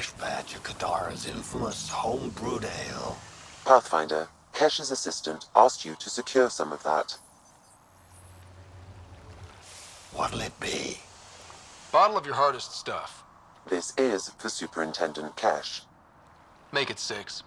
fresh batch of Kadara's infamous home-brewed ale. Pathfinder, Kesh's assistant asked you to secure some of that. What'll it be? Bottle of your hardest stuff. This is for Superintendent Kesh. Make it 6.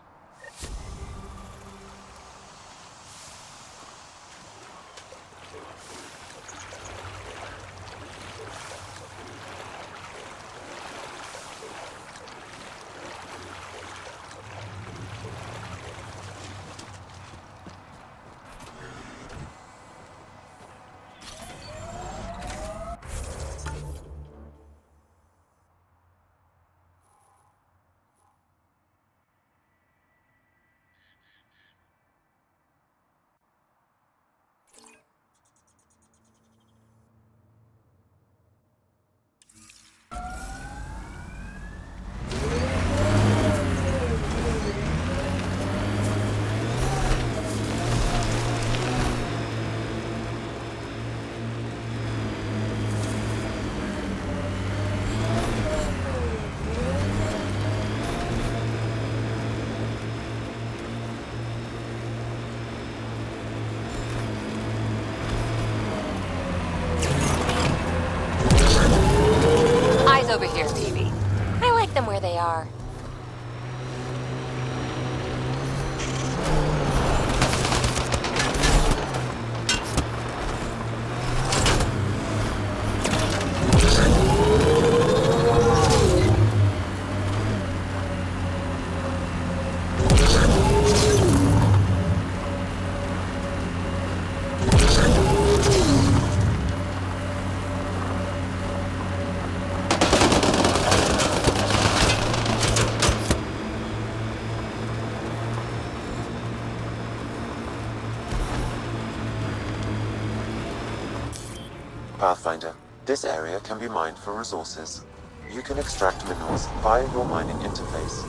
Over here, Phoebe. I like them where they are. Pathfinder, this area can be mined for resources. You can extract minerals via your mining interface.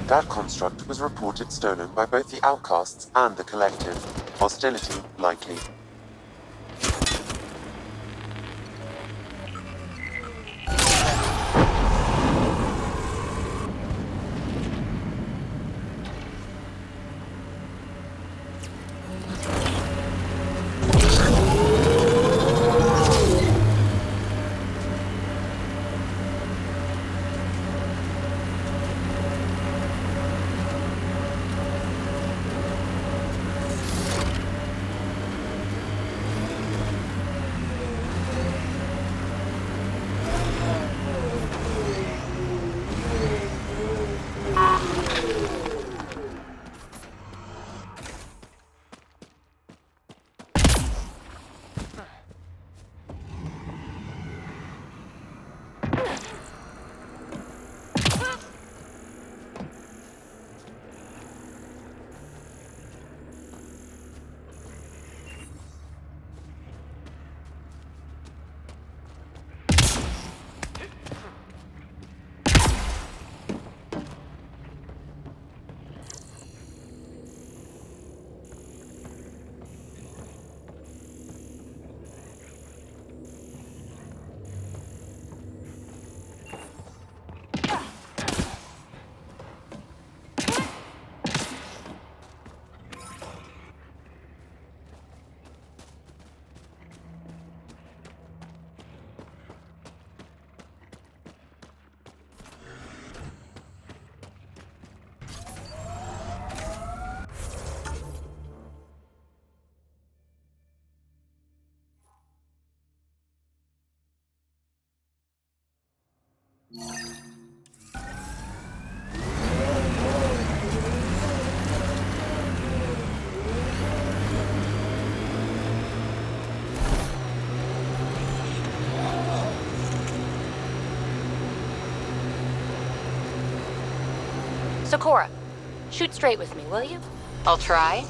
That construct was reported stolen by both the Outcasts and the Collective. Hostility likely. So, Cora, shoot straight with me, will you? I'll try.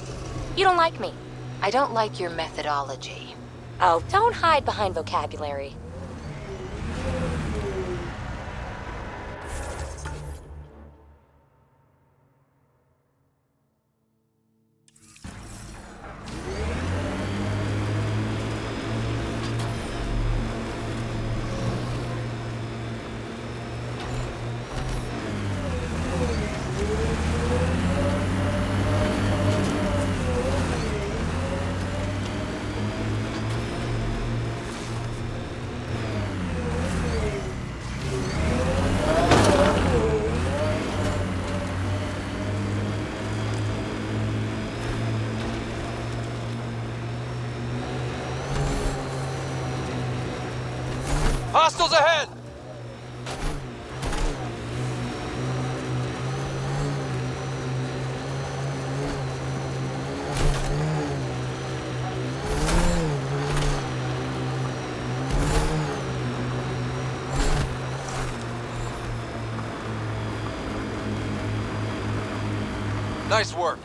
You don't like me. I don't like your methodology. Oh, don't hide behind vocabulary. Hostiles ahead! Nice work.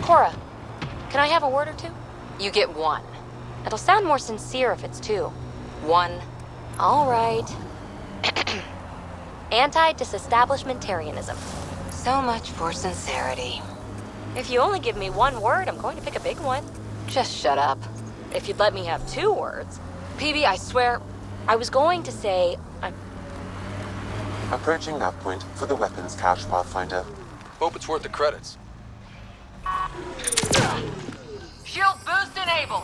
Cora, can I have a word or two? You get one. It'll sound more sincere if it's two. One. All right. Anti-disestablishmentarianism. So much for sincerity. If you only give me one word, I'm going to pick a big one. Just shut up. If you'd let me have 2 words. PB, I swear, I was going to say, Approaching nav point for the weapons cache, Pathfinder. Hope it's worth the credits. Shield boost enabled.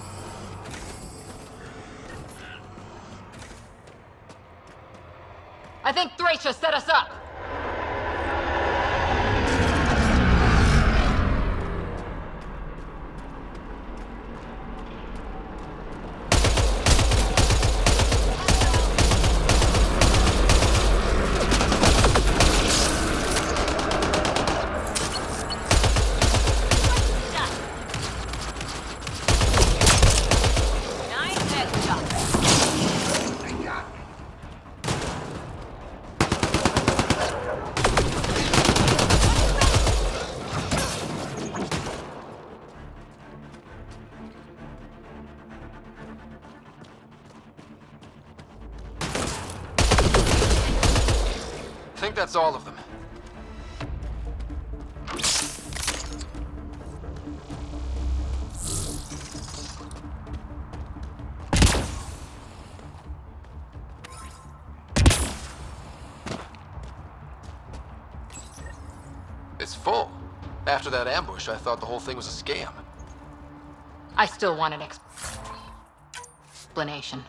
I think Thracia set us up. I think that's all of them. It's full. After that ambush, I thought the whole thing was a scam. I still want an explanation.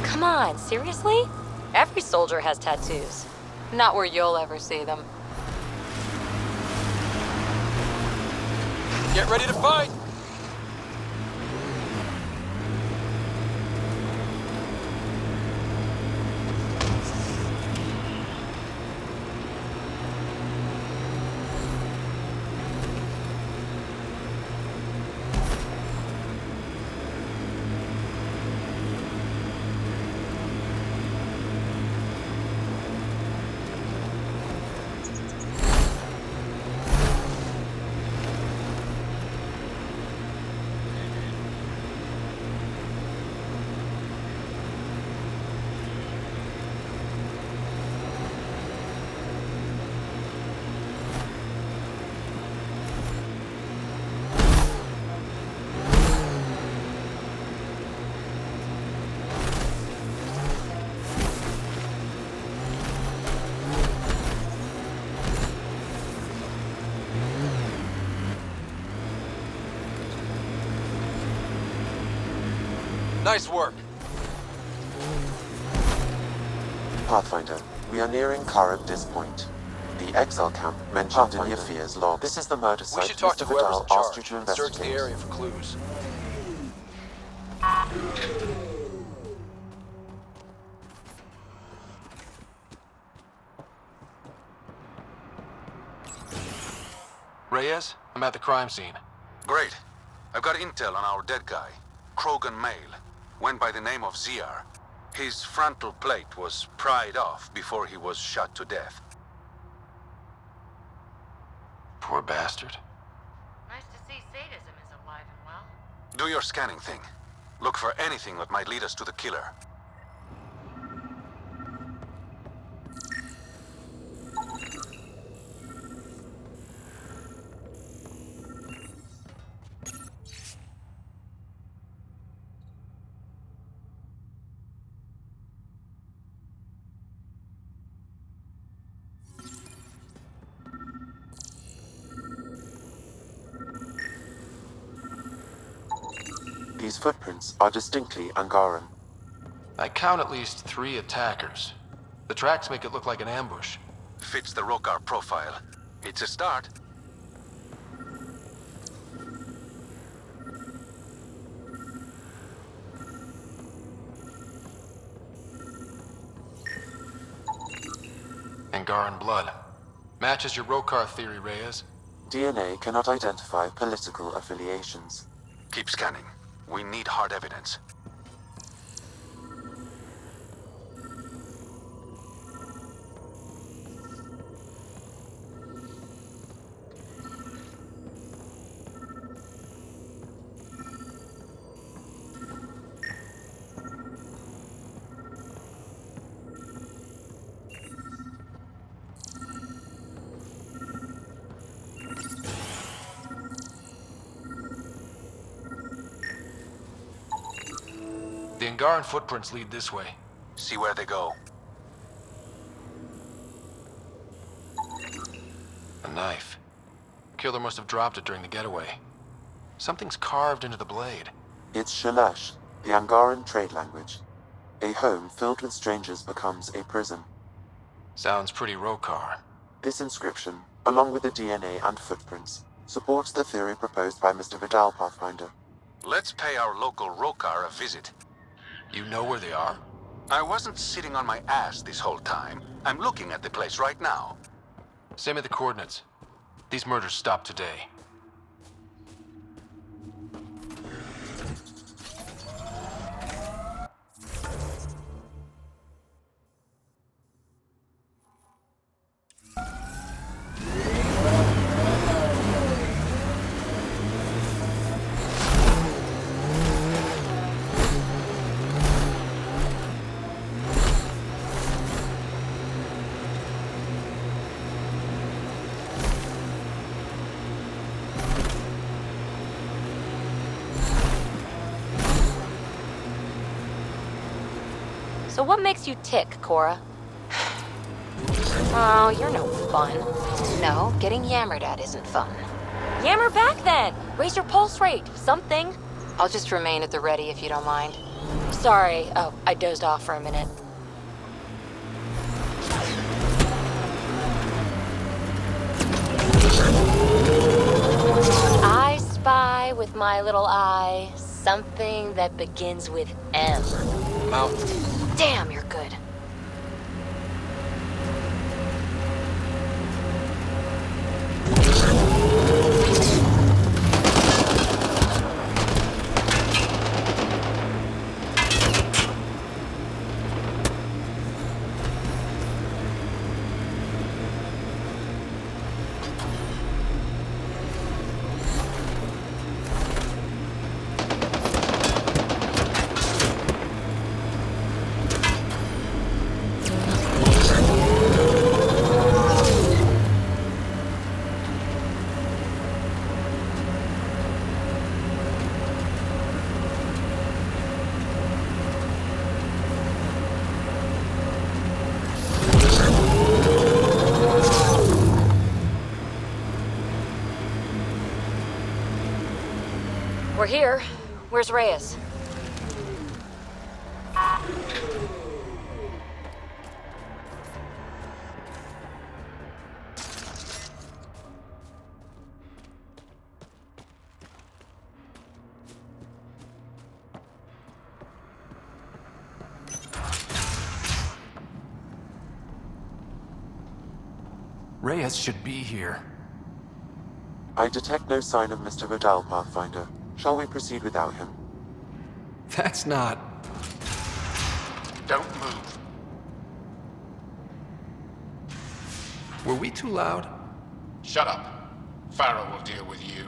Come on, seriously? Every soldier has tattoos. Not where you'll ever see them. Get ready to fight! Nice work. Pathfinder, we are nearing Karabdis Point. The exile camp mentioned in Yafir's log. This is the murder We site should talk to Mr. whoever's Vidal in asked you charge to and search the investigate. area for clues. Reyes, I'm at the crime scene. Great. I've got intel on our dead guy. Krogan male. Went by the name of Ziar. His frontal plate was pried off before he was shot to death. Poor bastard. Nice to see sadism is alive and well. Do your scanning thing. Look for anything that might lead us to the killer. These footprints are distinctly Angaran. I count at least 3 attackers. The tracks make it look like an ambush. Fits the Rokar profile. It's a start. Angaran blood. Matches your Rokar theory, Reyes. DNA cannot identify political affiliations. Keep scanning. We need hard evidence. The Angaran footprints lead this way. See where they go. A knife. Killer must have dropped it during the getaway. Something's carved into the blade. It's Shalash, the Angaran trade language. A home filled with strangers becomes a prison. Sounds pretty Rokar. This inscription, along with the DNA and footprints, supports the theory proposed by Mr. Vidal, Pathfinder. Let's pay our local Rokar a visit. You know where they are? I wasn't sitting on my ass this whole time. I'm looking at the place right now. Send me the coordinates. These murders stopped today. So what makes you tick, Cora? Oh, you're no fun. No, getting yammered at isn't fun. Yammer back then! Raise your pulse rate, something. I'll just remain at the ready if you don't mind. Sorry, oh, I dozed off for a minute. I spy with my little eye something that begins with M. Mountain. Damn, you're good. We're here. Where's Reyes? Reyes should be here. I detect no sign of Mr. Vidal, Pathfinder. Shall we proceed without him? That's not... Don't move. Were we too loud? Shut up. Farrell will deal with you.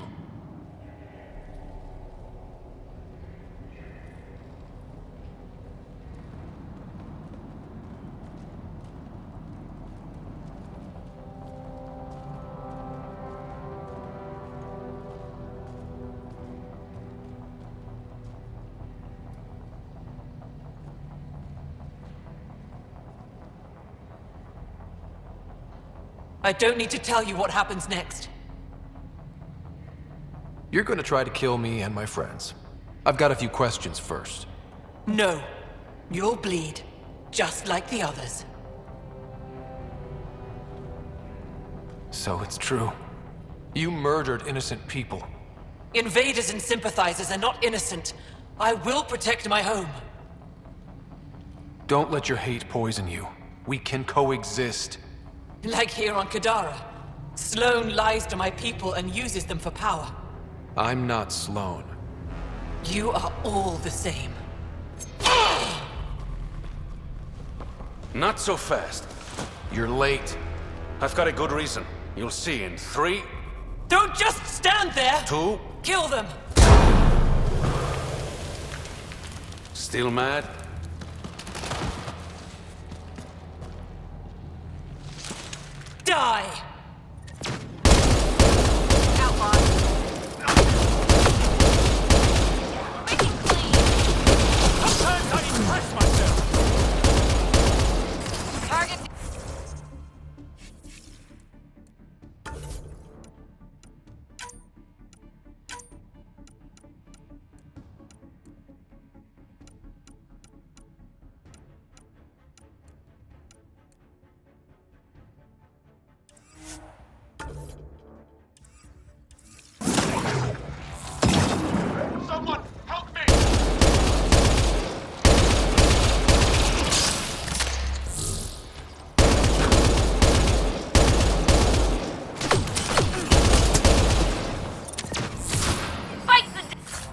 I don't need to tell you what happens next. You're gonna try to kill me and my friends. I've got a few questions first. No. You'll bleed, just like the others. So it's true. You murdered innocent people. Invaders and sympathizers are not innocent. I will protect my home. Don't let your hate poison you. We can coexist. Like here on Kadara. Sloane lies to my people and uses them for power. I'm not Sloane. You are all the same. Not so fast. You're late. I've got a good reason. You'll see in 3, Don't just stand there! 2... Kill them! Still mad? Die! Sometimes I impress myself! Target. Someone, help me! Fight the dust.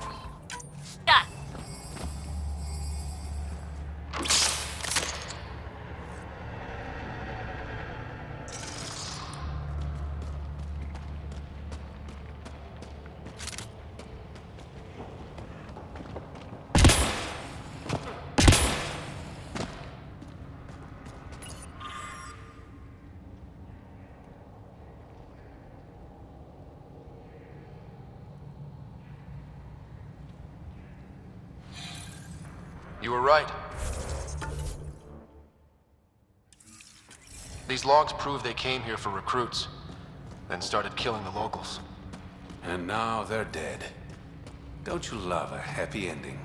You were right. These logs prove they came here for recruits, then started killing the locals. And now they're dead. Don't you love a happy ending?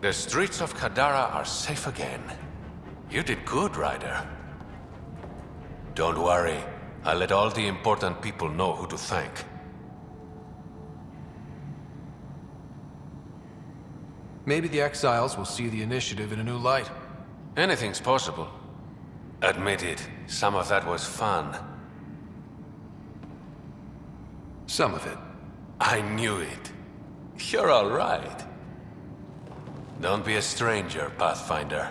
The streets of Kadara are safe again. You did good, Ryder. Don't worry. I'll let all the important people know who to thank. Maybe the exiles will see the initiative in a new light. Anything's possible. Admit it, some of that was fun. Some of it. I knew it. You're all right. Don't be a stranger, Pathfinder.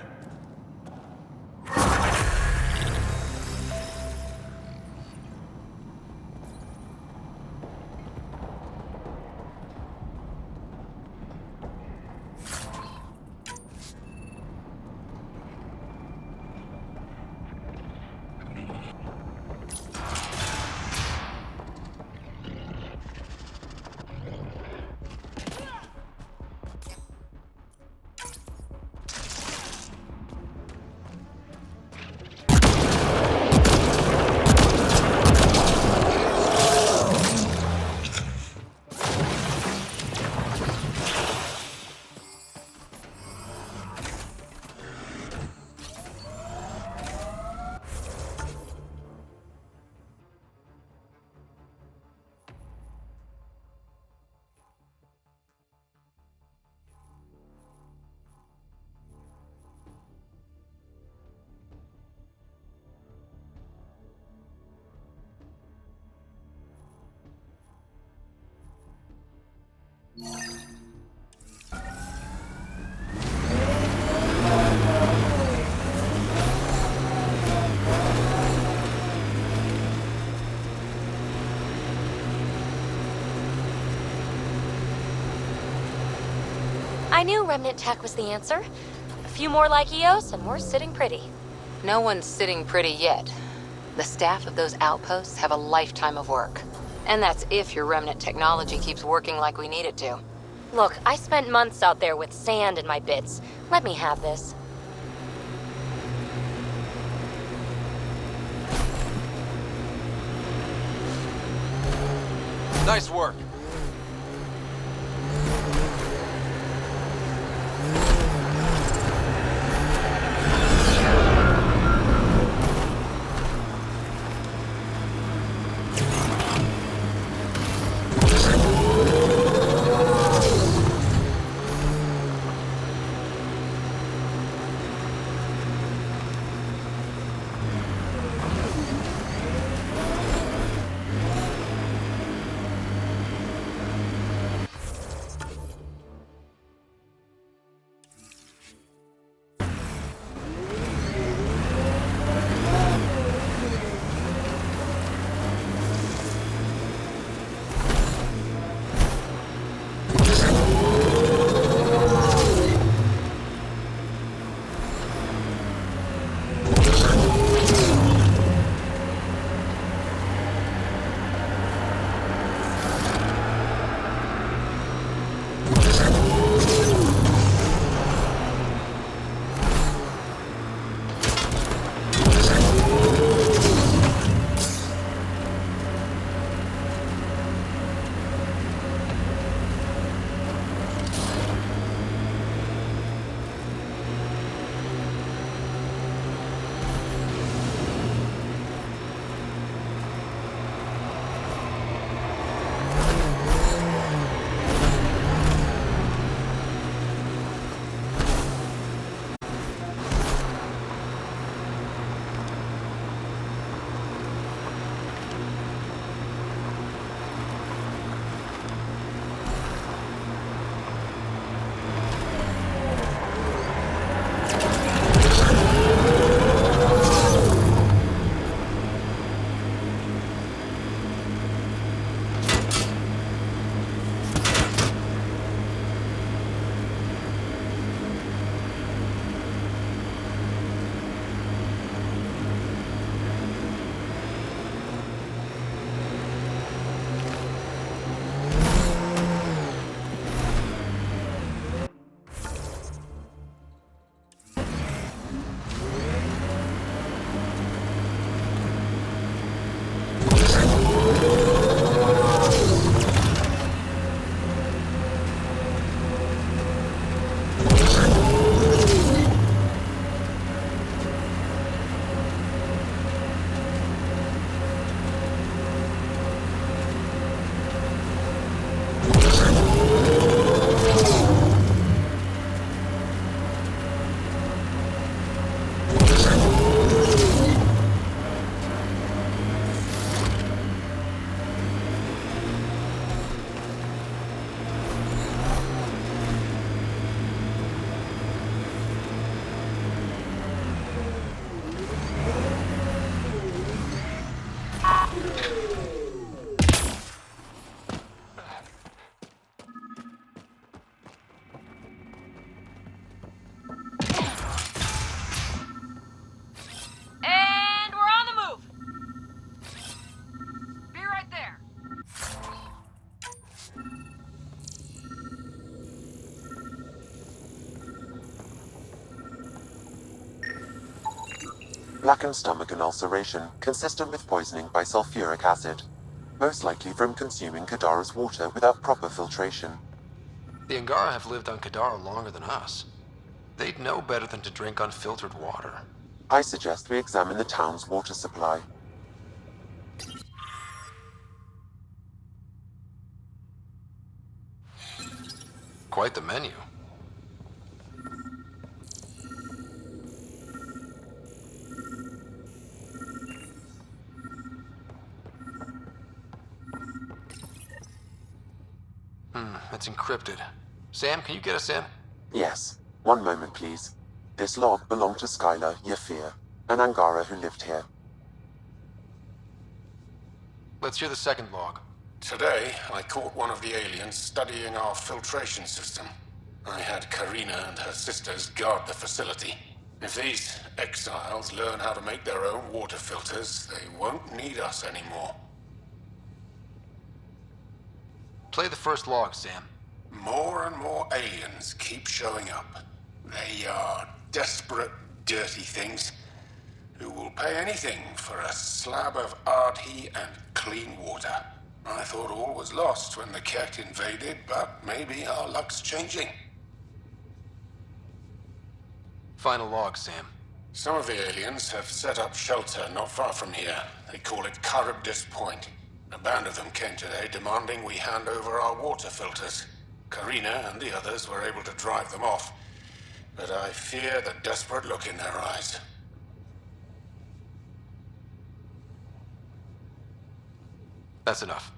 I knew Remnant Tech was the answer. A few more like EOS, and we're sitting pretty. No one's sitting pretty yet. The staff of those outposts have a lifetime of work. And that's if your Remnant technology keeps working like we need it to. Look, I spent months out there with sand in my bits. Let me have this. Nice work. blackened stomach and ulceration, consistent with poisoning by sulfuric acid. Most likely from consuming Kadara's water without proper filtration. The Angara have lived on Kadara longer than us. They'd know better than to drink unfiltered water. I suggest we examine the town's water supply. Quite the menu. It's encrypted. Sam, can you get us in? Yes. One moment, please. This log belonged to Skylar Yafir, an Angara who lived here. Let's hear the second log. Today, I caught one of the aliens studying our filtration system. I had Karina and her sisters guard the facility. If these exiles learn how to make their own water filters, they won't need us anymore. Play the first log, Sam. More and more aliens keep showing up. They are desperate, dirty things who will pay anything for a slab of Ardhi and clean water. I thought all was lost when the Ket invaded, but maybe our luck's changing. Final log, Sam. Some of the aliens have set up shelter not far from here. They call it Charybdis Point. A band of them came today demanding we hand over our water filters. Karina and the others were able to drive them off, but I fear the desperate look in their eyes. That's enough.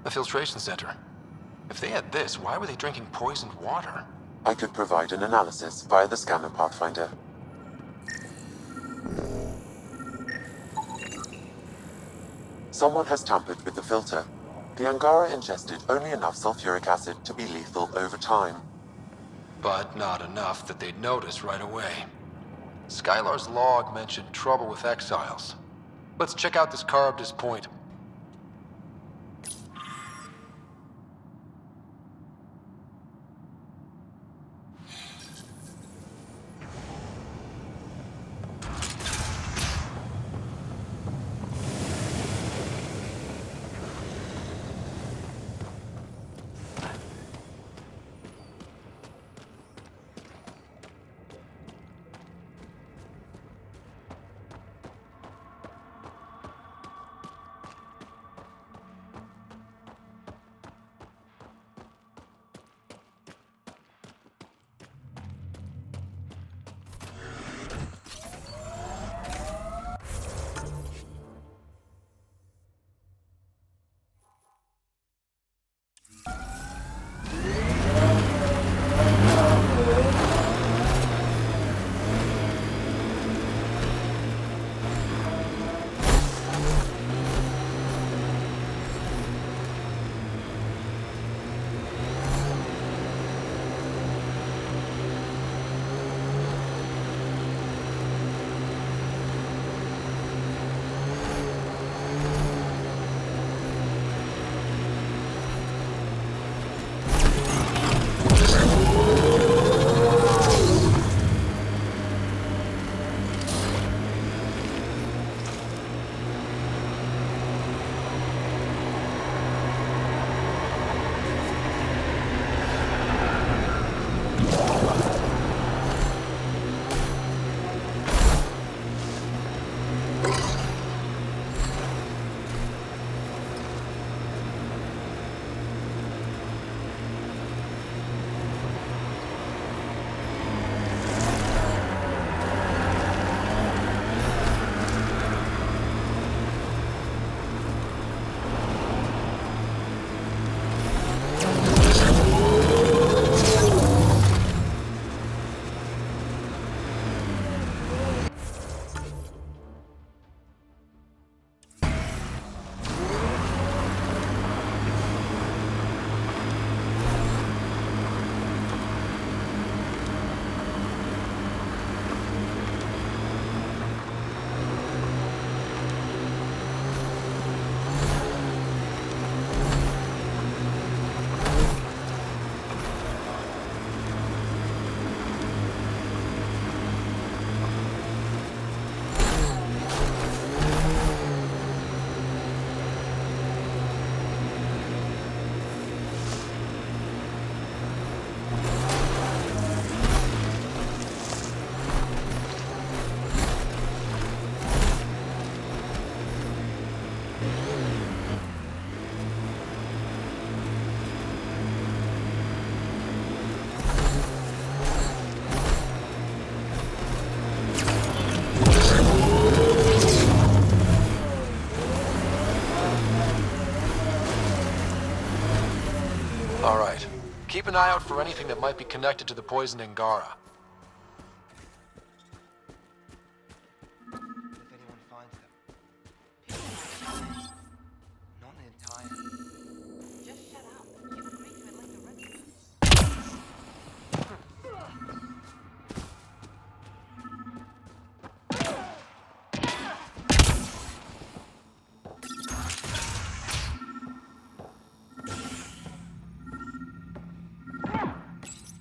The filtration center. If they had this, why were they drinking poisoned water? I could provide an analysis via the scanner pathfinder. Someone has tampered with the filter. The Angara ingested only enough sulfuric acid to be lethal over time. But not enough that they'd notice right away. Skylar's log mentioned trouble with exiles. Let's check out this Charybdis Point. Keep an eye out for anything that might be connected to the poison Angara. If anyone finds them. Not an entire. Just shut up. You agreed to it like the rest of us.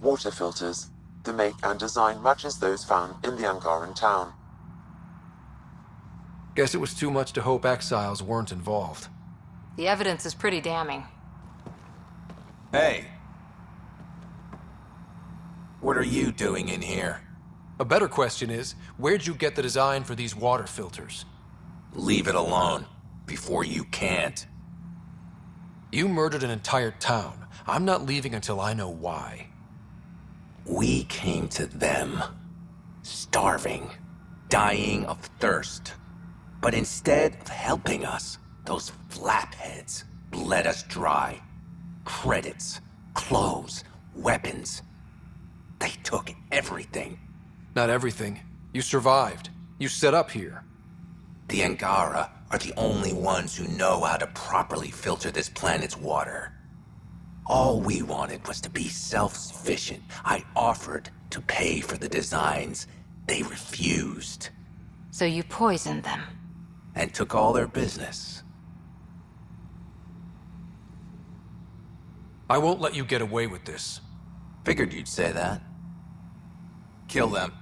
Water filters. The make and design matches those found in the Angaran town. Guess it was too much to hope exiles weren't involved. The evidence is pretty damning. Hey. What are you doing in here? A better question is, where'd you get the design for these water filters? Leave it alone, before you can't. You murdered an entire town. I'm not leaving until I know why. We came to them, starving, dying of thirst. But instead of helping us, those flapheads bled us dry. Credits, clothes, weapons. They took everything. Not everything. You survived. You set up here. The Angara are the only ones who know how to properly filter this planet's water. All we wanted was to be self-sufficient. I offered to pay for the designs. They refused. So you poisoned them. And took all their business. I won't let you get away with this. Figured you'd say that. Kill them.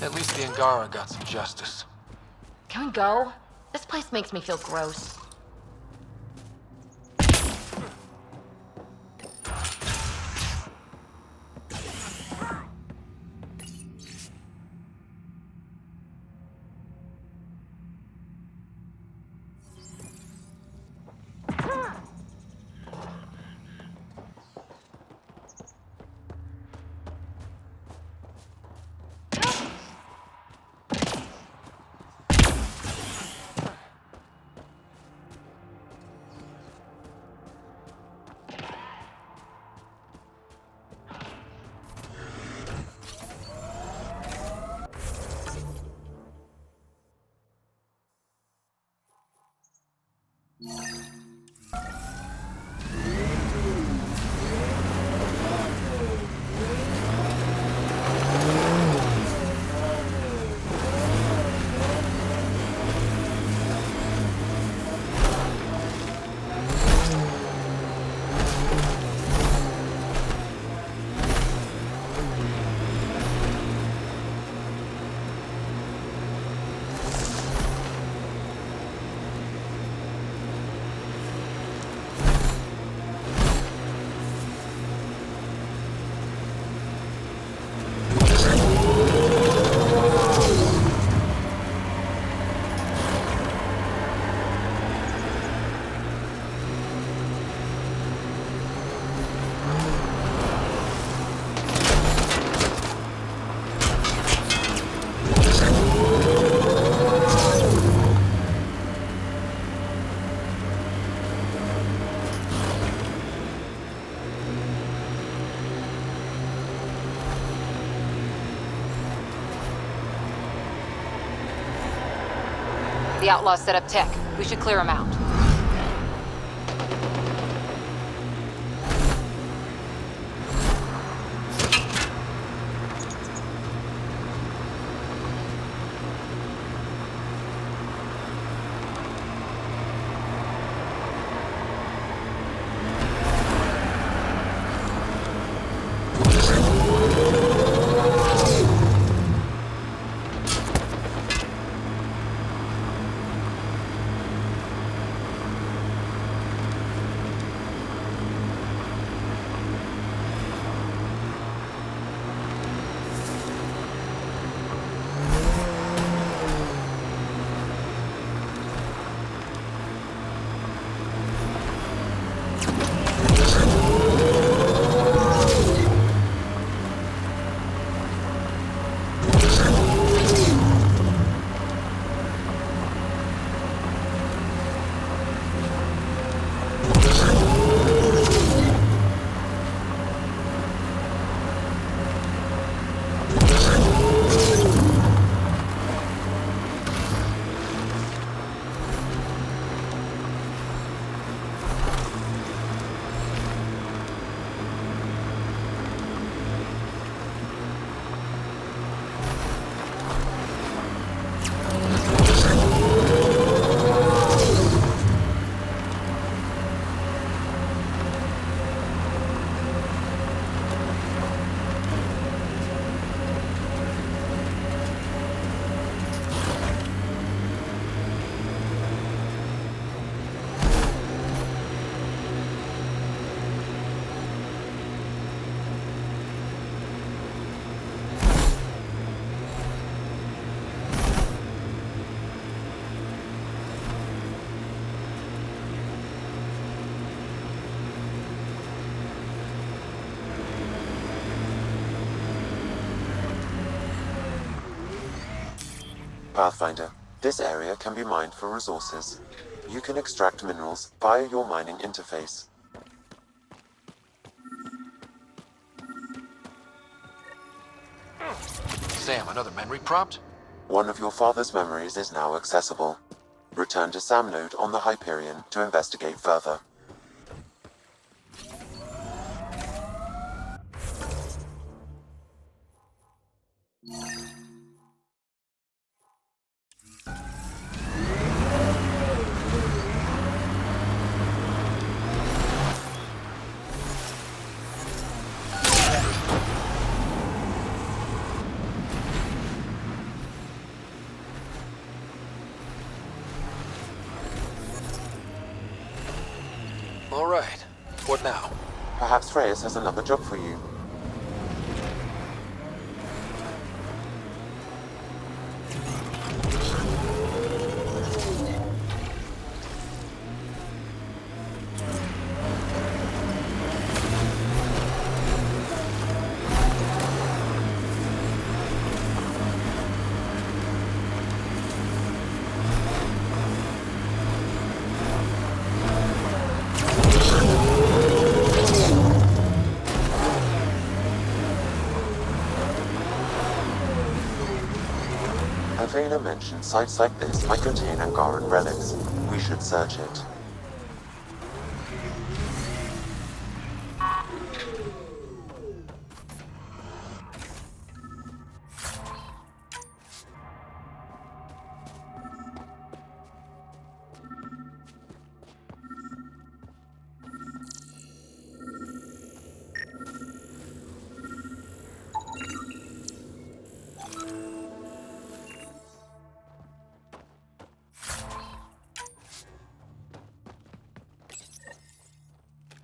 At least the Angara got some justice. Can we go? This place makes me feel gross. The outlaws set up tech. We should clear them out. Pathfinder, this area can be mined for resources. You can extract minerals via your mining interface. Sam, another memory prompt? One of your father's memories is now accessible. Return to Sam Node on the Hyperion to investigate further. All right. What now? Perhaps Freyas has another job for you. Avena mentioned sites like this might contain Angaran relics. We should search it.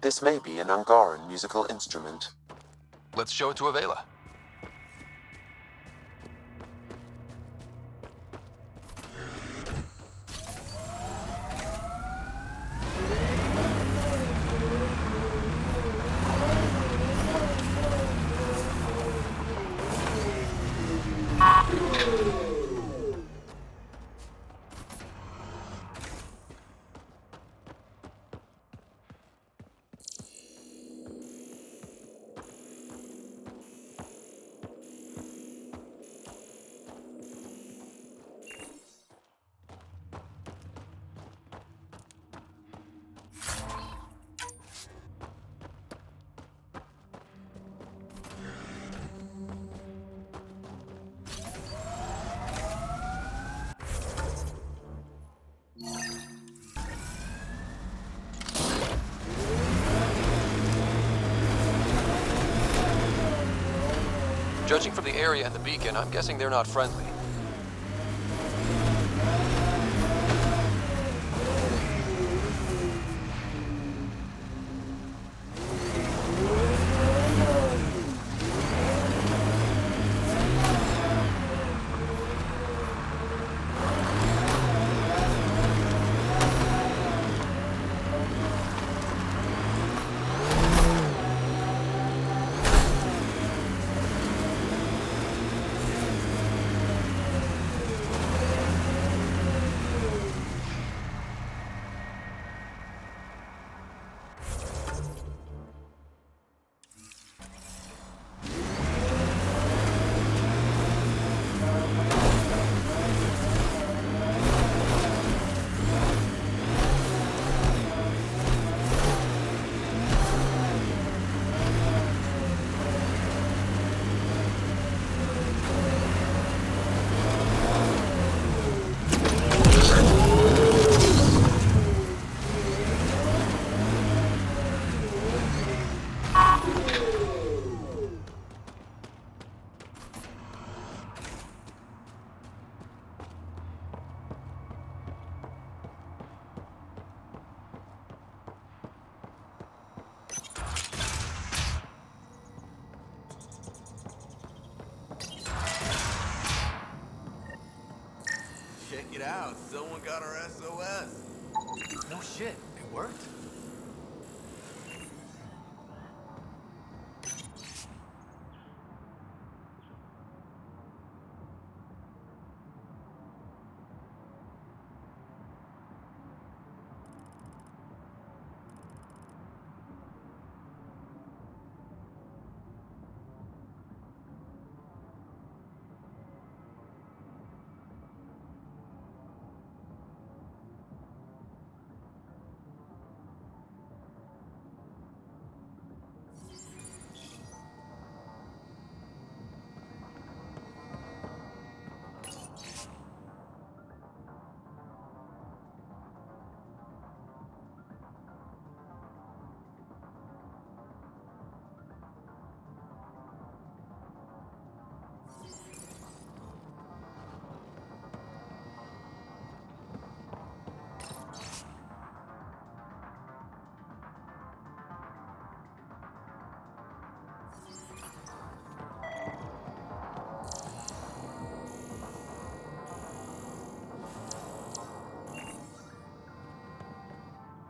This may be an Angaran musical instrument. Let's show it to Avela. Judging from the area and the beacon, I'm guessing they're not friendly. Check it out, someone got our SOS. No shit, it worked.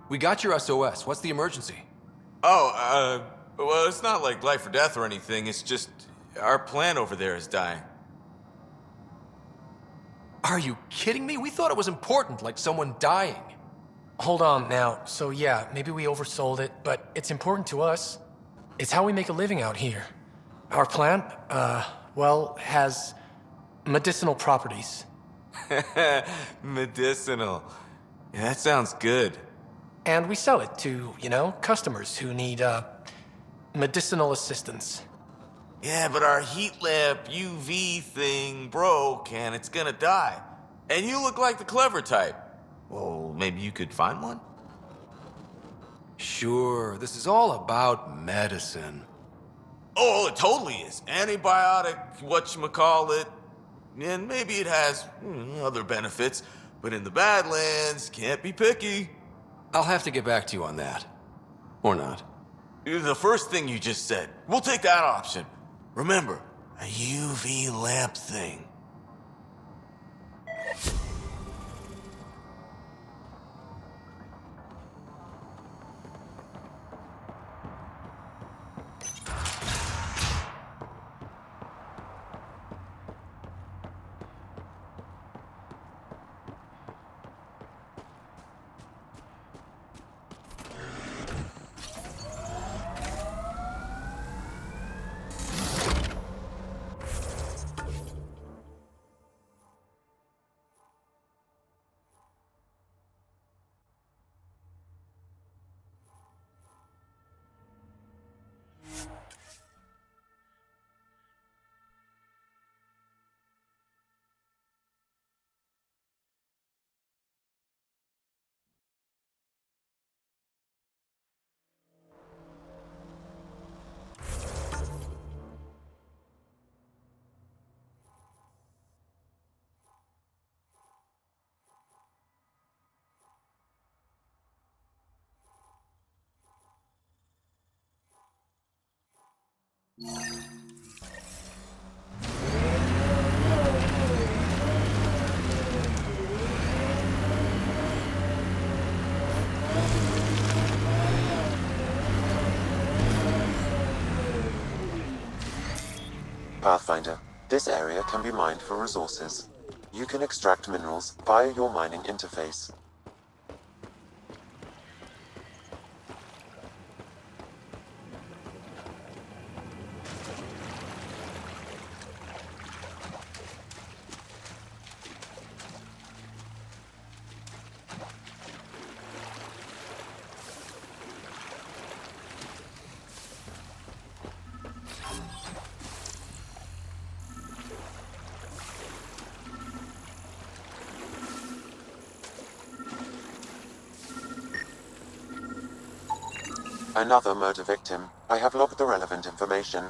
We got your SOS. What's the emergency? Oh, well, it's not like life or death or anything. It's just our plant over there is dying. Are you kidding me? We thought it was important, like someone dying. Hold on now. So yeah, maybe we oversold it, but it's important to us. It's how we make a living out here. Our plant, well, has medicinal properties. Medicinal. Yeah, that sounds good. And we sell it to, customers who need, medicinal assistance. Yeah, but our heat lamp UV thing broke and it's gonna die. And you look like the clever type. Well, maybe you could find one? Sure, this is all about medicine. Oh, it totally is. Antibiotic, whatchamacallit. And maybe it has other benefits. But in the Badlands, can't be picky. I'll have to get back to you on that. Or not. The first thing you just said. We'll take that option. Remember, a UV lamp thing. Pathfinder, this area can be mined for resources. You can extract minerals via your mining interface. Another murder victim. I have logged the relevant information.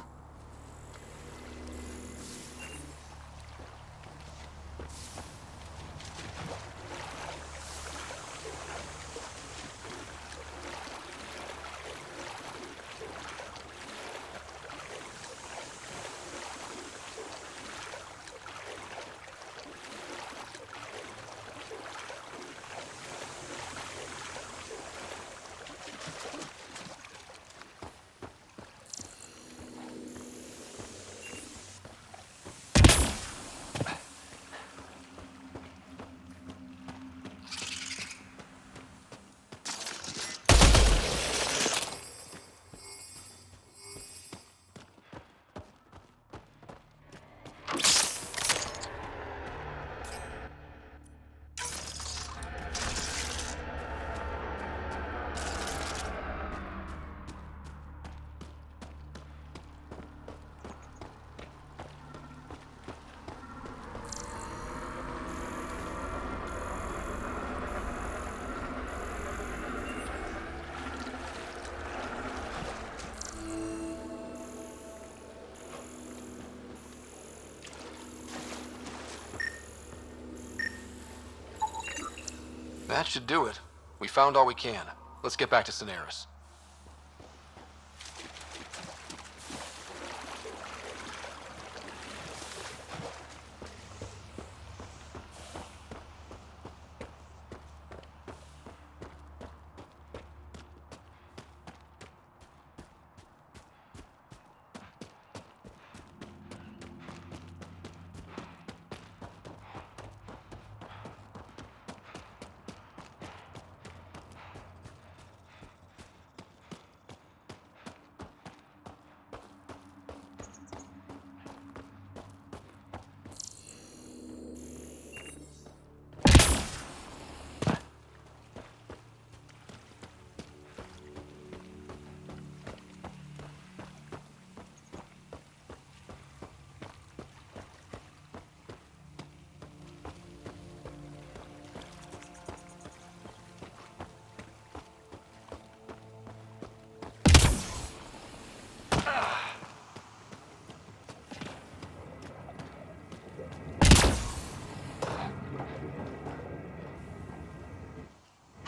That should do it. We found all we can. Let's get back to Cineris.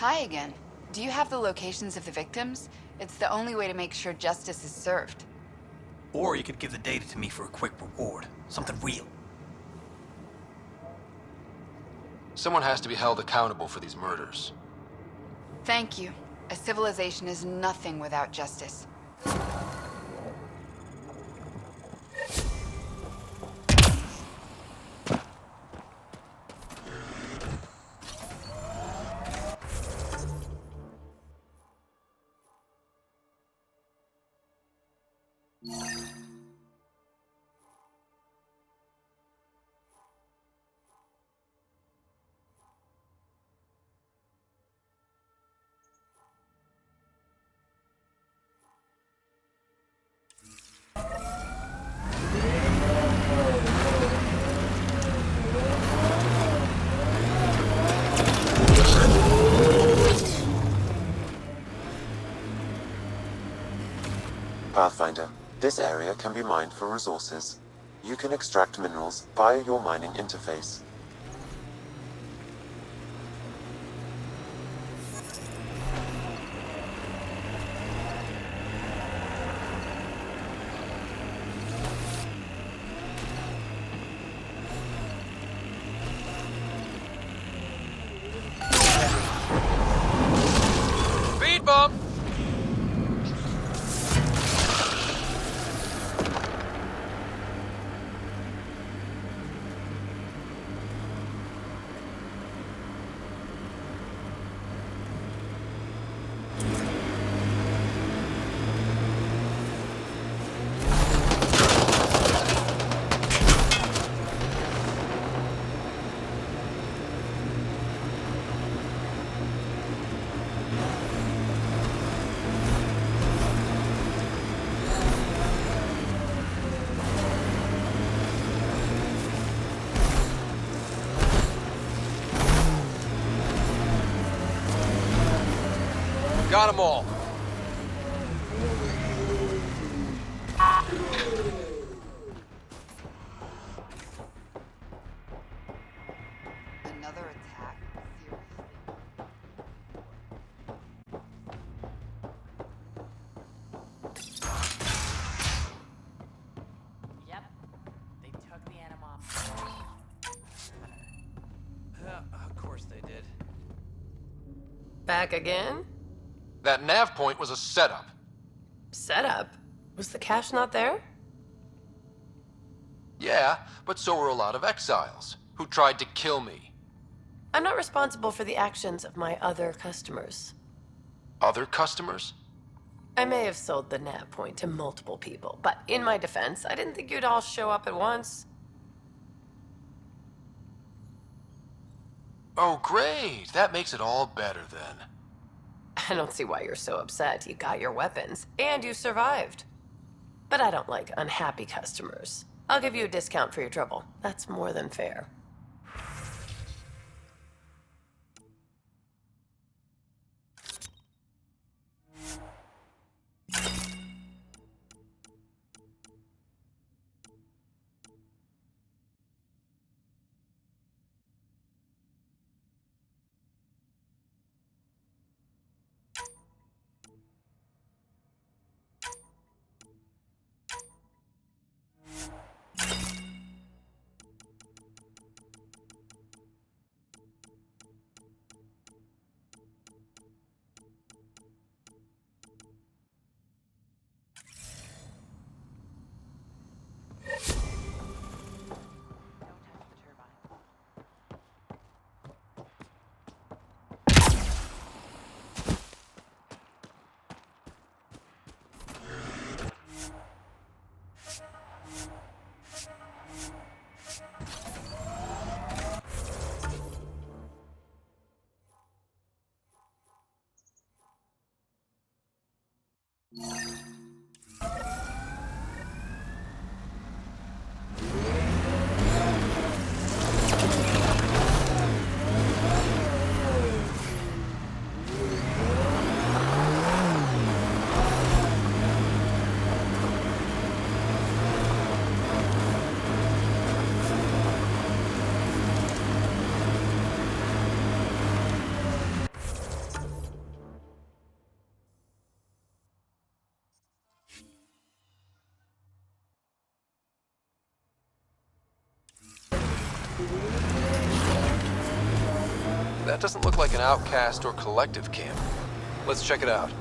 Hi again. Do you have the locations of the victims? It's the only way to make sure justice is served. Or you could give the data to me for a quick reward. Something real. Someone has to be held accountable for these murders. Thank you. A civilization is nothing without justice. Pathfinder, this area can be mined for resources. You can extract minerals via your mining interface. Speed bump! Got them all. Another attack? Seriously? Yep. They took the anemometer. Of course they did. Back again? That nav point was a setup. Setup? Was the cache not there? Yeah, but so were a lot of exiles who tried to kill me. I'm not responsible for the actions of my other customers. Other customers? I may have sold the nav point to multiple people, but in my defense, I didn't think you'd all show up at once. Oh, great. That makes it all better then. I don't see why you're so upset. You got your weapons, and you survived. But I don't like unhappy customers. I'll give you a discount for your trouble. That's more than fair. That doesn't look like an outcast or collective camp. Let's check it out.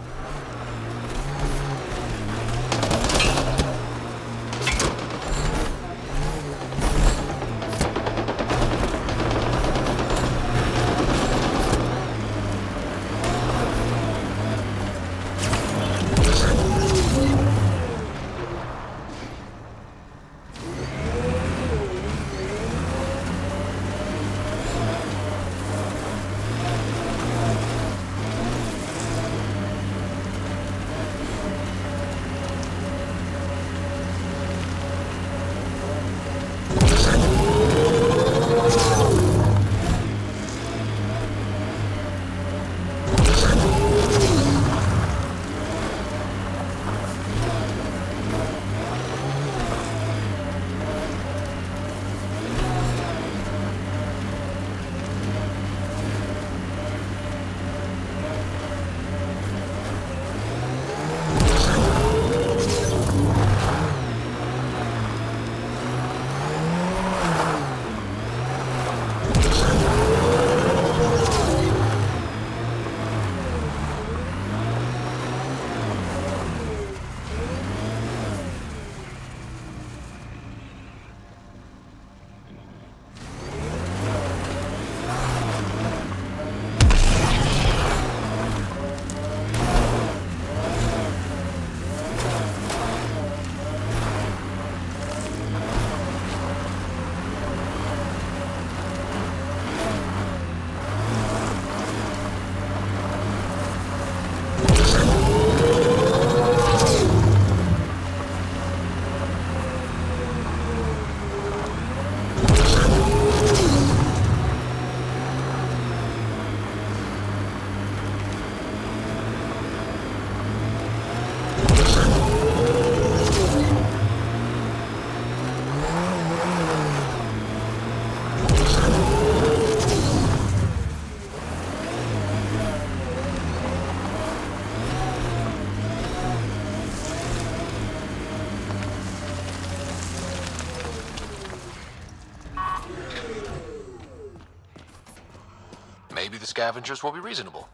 Maybe the scavengers will be reasonable.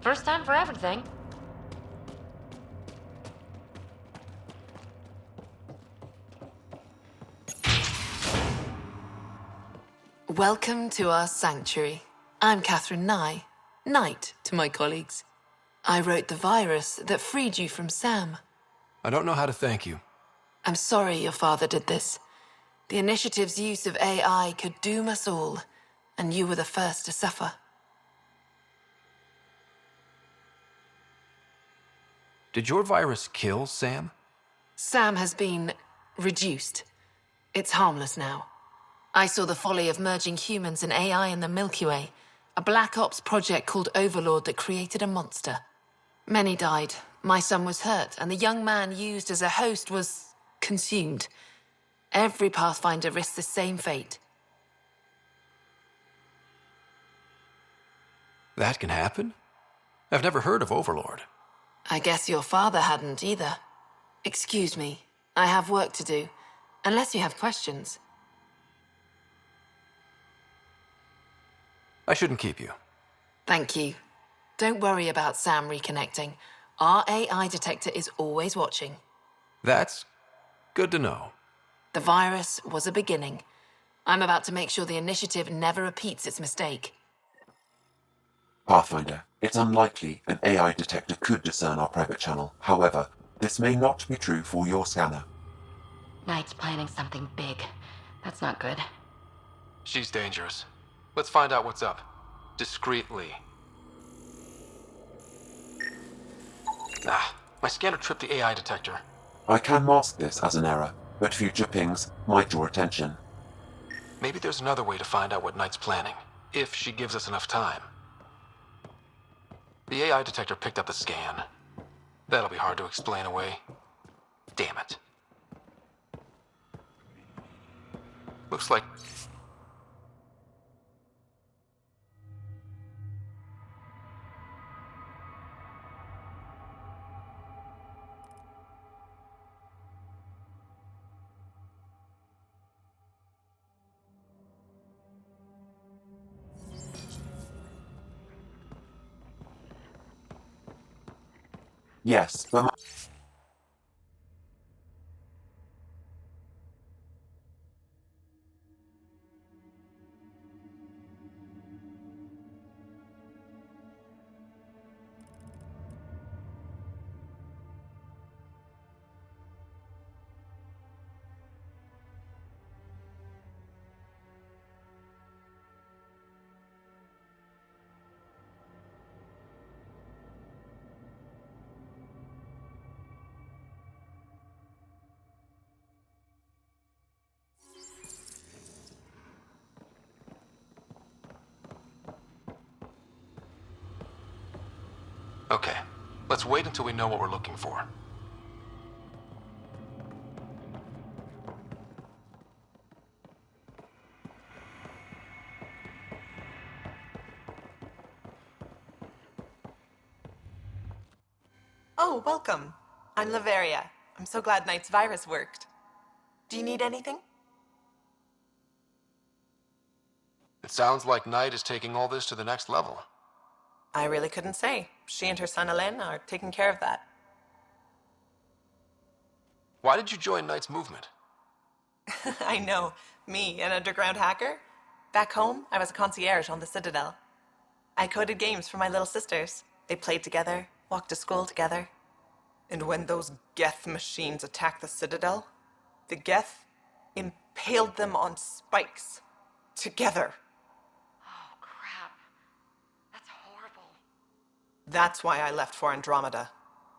First time for everything. Welcome to our sanctuary. I'm Catherine Nye, Knight to my colleagues. I wrote the virus that freed you from Sam. I don't know how to thank you. I'm sorry your father did this. The Initiative's use of AI could doom us all, and you were the first to suffer. Did your virus kill Sam? Sam has been reduced. It's harmless now. I saw the folly of merging humans and AI in the Milky Way, a Black Ops project called Overlord that created a monster. Many died. My son was hurt, and the young man used as a host was consumed. Every Pathfinder risks the same fate. That can happen? I've never heard of Overlord. I guess your father hadn't either. Excuse me, I have work to do. Unless you have questions. I shouldn't keep you. Thank you. Don't worry about Sam reconnecting. Our AI detector is always watching. That's good to know. The virus was a beginning. I'm about to make sure the Initiative never repeats its mistake. Pathfinder, it's unlikely an AI detector could discern our private channel. However, this may not be true for your scanner. Knight's planning something big. That's not good. She's dangerous. Let's find out what's up. Discreetly. My scanner tripped the AI detector. I can mask this as an error, but future pings might draw attention. Maybe there's another way to find out what Knight's planning, if she gives us enough time. The AI detector picked up the scan. That'll be hard to explain away. Damn it. Looks like... Yes, but Okay, let's wait until we know what we're looking for. Oh, welcome. I'm Laveria. I'm so glad Knight's virus worked. Do you need anything? It sounds like Knight is taking all this to the next level. I really couldn't say. She and her son Alain are taking care of that. Why did you join Knight's movement? I know. Me, an underground hacker? Back home, I was a concierge on the Citadel. I coded games for my little sisters. They played together, walked to school together. And when those Geth machines attacked the Citadel, the Geth impaled them on spikes. Together. Oh, crap. That's horrible. That's why I left for Andromeda,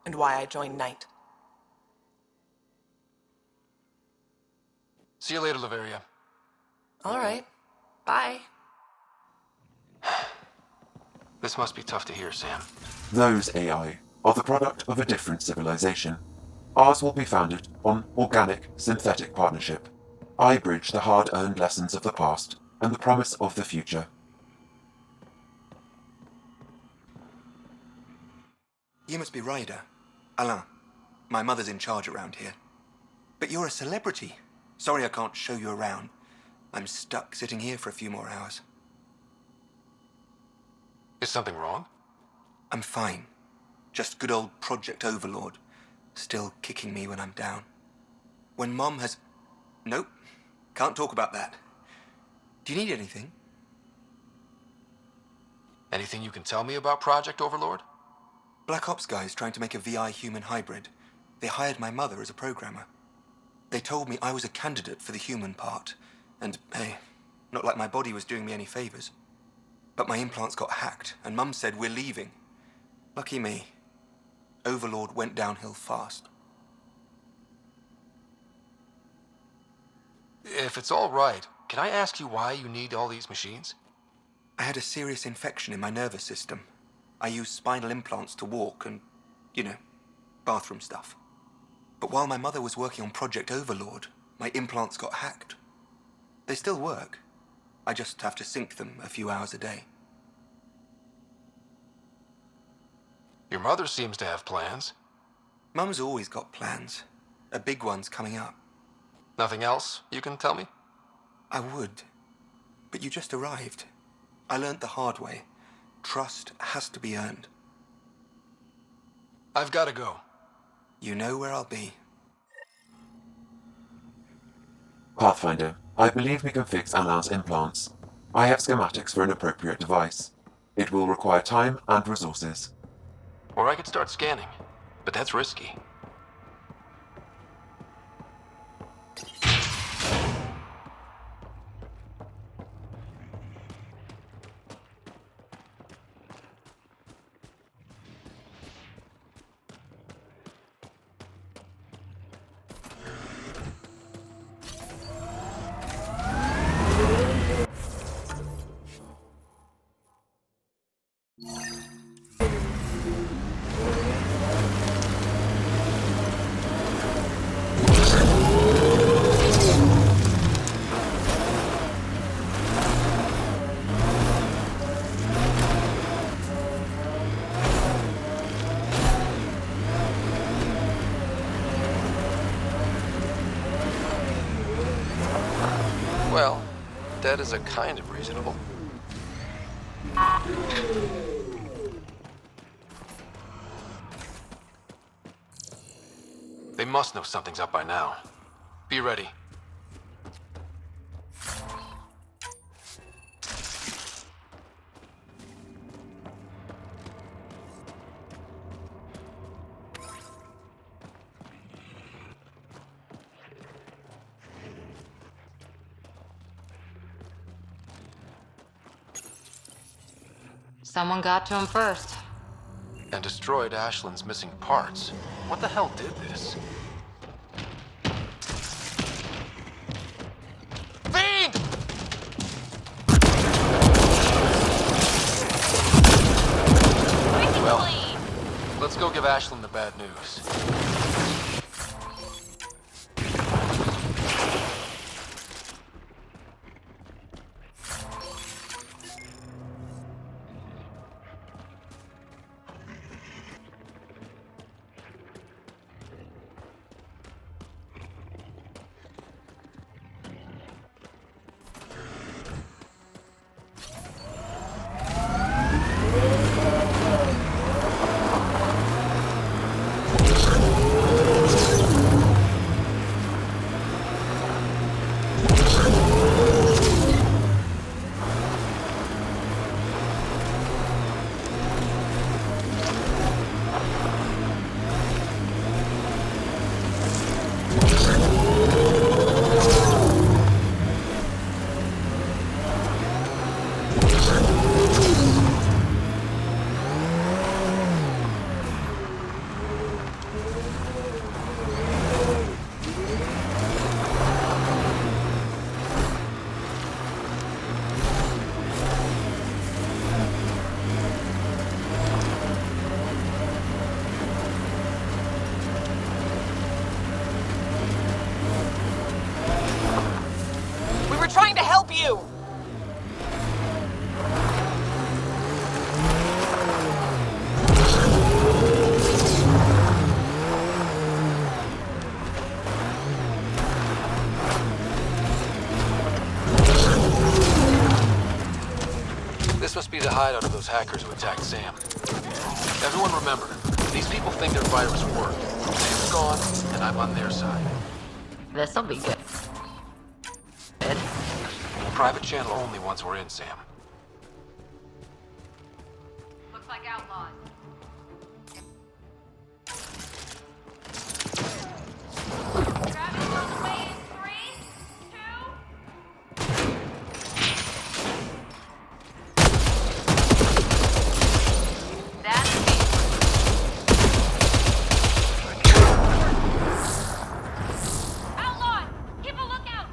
and why I joined Knight. See you later, Laveria. All right. Bye. This must be tough to hear, Sam. those AI are the product of a different civilization. Ours will be founded on organic, synthetic partnership. I bridge the hard-earned lessons of the past and the promise of the future. You must be Ryder. Alain. My mother's in charge around here. But you're a celebrity. Sorry I can't show you around. I'm stuck sitting here for a few more hours. Is something wrong? I'm fine. Just good old Project Overlord. Still kicking me when I'm down. When Mom has... Nope. Can't talk about that. Do you need anything? Anything you can tell me about Project Overlord? Black Ops guys trying to make a VI human hybrid. They hired my mother as a programmer. They told me I was a candidate for the human part. And, hey, not like my body was doing me any favors. But my implants got hacked, and Mum said we're leaving. Lucky me. Overlord went downhill fast. If it's all right, can I ask you why you need all these machines? I had a serious infection in my nervous system. I used spinal implants to walk and, bathroom stuff. But while my mother was working on Project Overlord, my implants got hacked. They still work. I just have to sync them a few hours a day. Your mother seems to have plans. Mum's always got plans. A big one's coming up. Nothing else you can tell me? I would. But you just arrived. I learned the hard way. Trust has to be earned. I've got to go. You know where I'll be. Pathfinder, I believe we can fix Alain's implants. I have schematics for an appropriate device. It will require time and resources. Or I could start scanning, but that's risky. Well, that is a kind of reasonable. They must know something's up by now. Be ready. Someone got to him first. And destroyed Ashland's missing parts. What the hell did this? Fiend! Well, let's go give Ashland the bad news. Trying to help you! This must be the hideout of those hackers who attacked Sam. Everyone remember, these people think their virus worked. Sam's gone, and I'm on their side. This'll be good. Private channel only once we're in, Sam. Looks like outlaws. Travis on the way in 3, 2. That's me. Outlaws! Keep a lookout!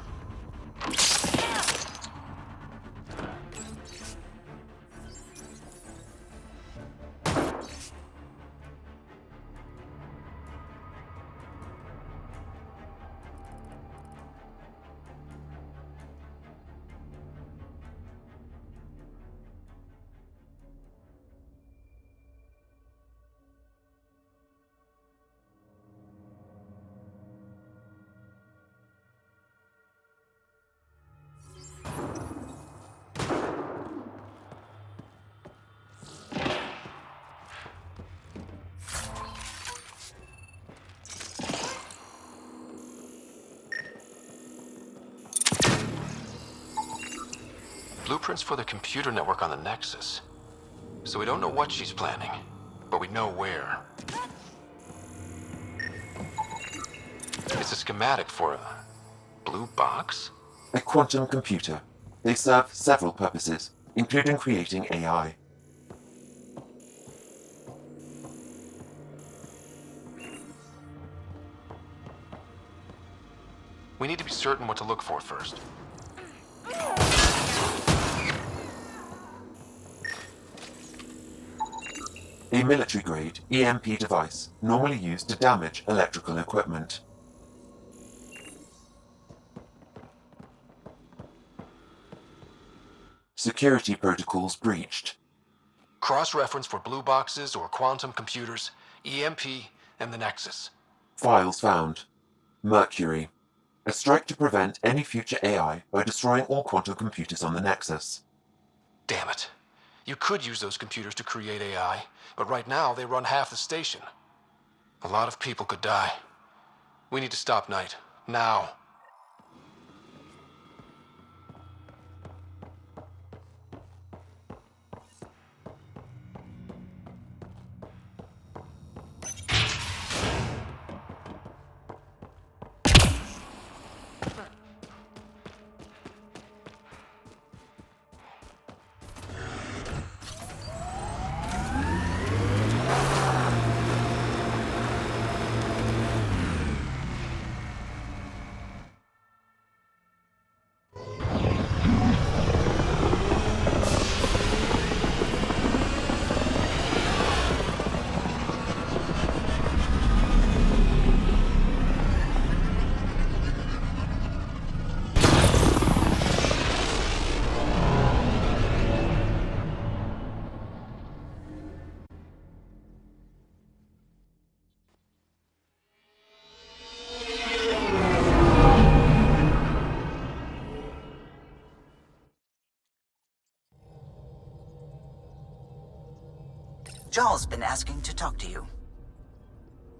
Blueprints for the computer network on the Nexus. So we don't know what she's planning, but we know where. It's a schematic for a blue box? A quantum computer. They serve several purposes, including creating AI. We need to be certain what to look for first. A military-grade EMP device, normally used to damage electrical equipment. Security protocols breached. Cross-reference for blue boxes or quantum computers, EMP, and the Nexus. Files found. Mercury. A strike to prevent any future AI by destroying all quantum computers on the Nexus. Damn it. You could use those computers to create AI, but right now they run half the station. A lot of people could die. We need to stop Knight. Now. Jarl's been asking to talk to you.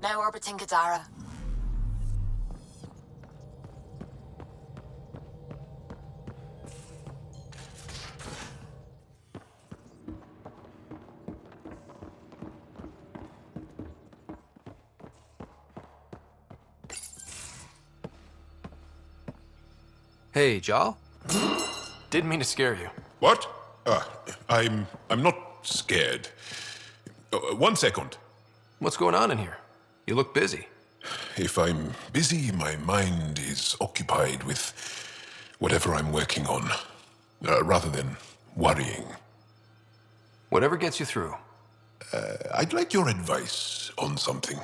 Now orbiting Kadara. Hey, Jarl? Didn't mean to scare you. What? I'm not scared. 1 second. What's going on in here? You look busy. If I'm busy, my mind is occupied with whatever I'm working on, rather than worrying. Whatever gets you through. I'd like your advice on something.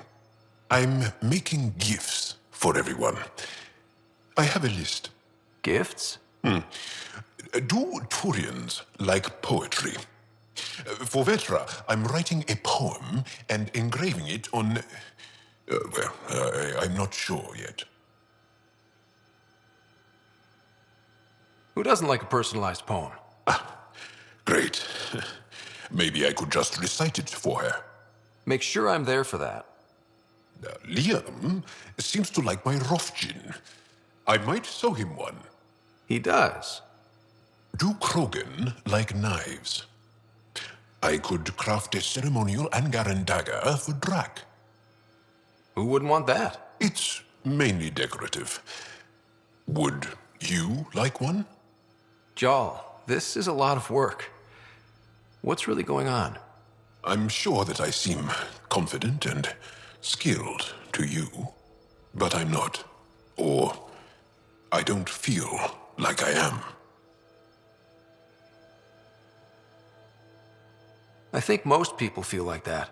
I'm making gifts for everyone. I have a list. Gifts? Do Turians like poetry? For Vetra, I'm writing a poem and engraving it on... I'm not sure yet. Who doesn't like a personalized poem? Great. Maybe I could just recite it for her. Make sure I'm there for that. Liam seems to like my Rofgin. I might sew him one. He does. Do Krogan like knives? I could craft a ceremonial Angaran dagger for Drac. Who wouldn't want that? It's mainly decorative. Would you like one? Jarl, this is a lot of work. What's really going on? I'm sure that I seem confident and skilled to you, but I'm not. Or I don't feel like I am. I think most people feel like that.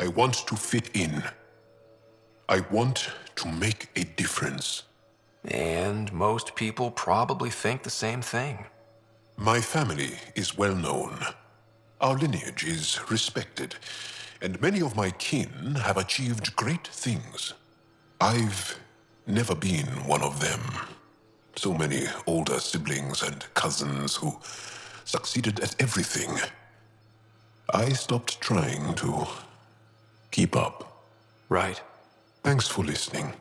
I want to fit in. I want to make a difference. And most people probably think the same thing. My family is well known. Our lineage is respected, and many of my kin have achieved great things. I've never been one of them. So many older siblings and cousins who succeeded at everything. I stopped trying to keep up. Right. Thanks for listening.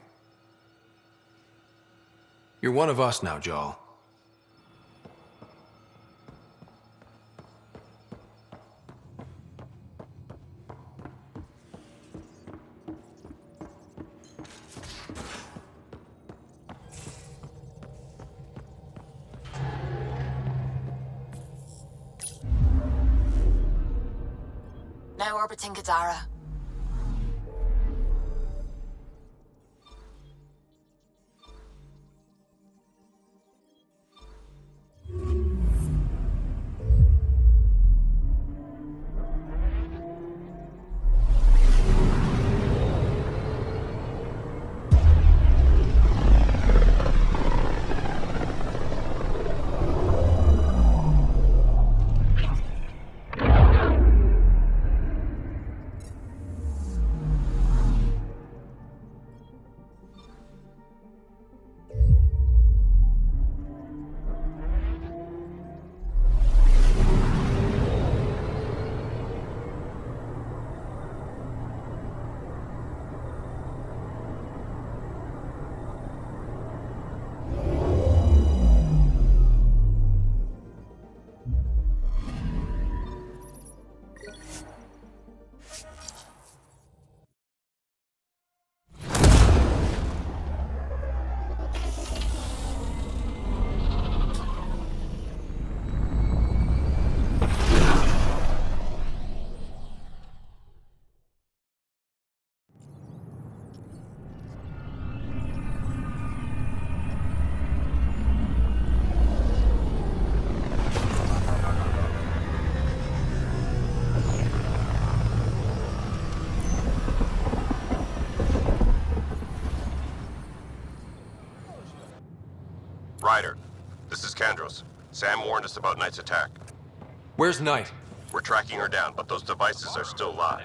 You're one of us now, Jarl. Now orbiting Kadara. Kandros. Sam warned us about Knight's attack. Where's Knight? We're tracking her down, but those devices are still live.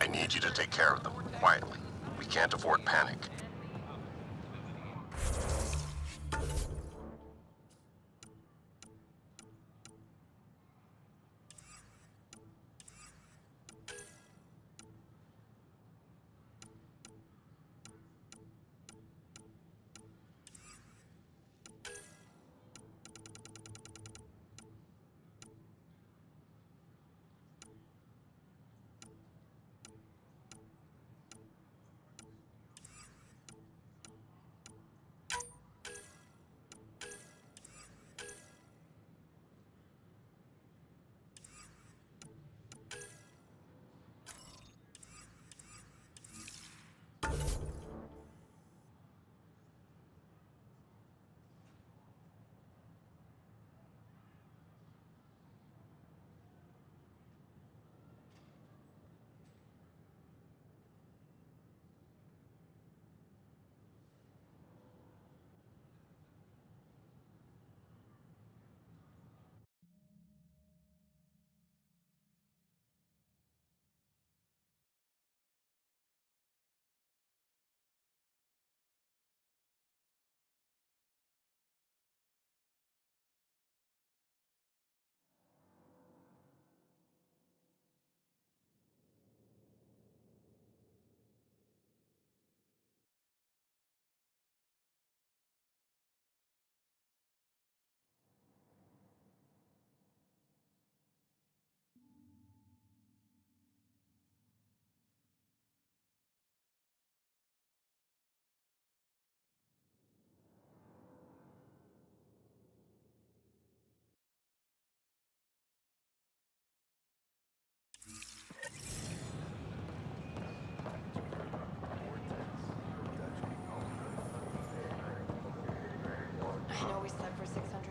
I need you to take care of them, quietly. We can't afford panic.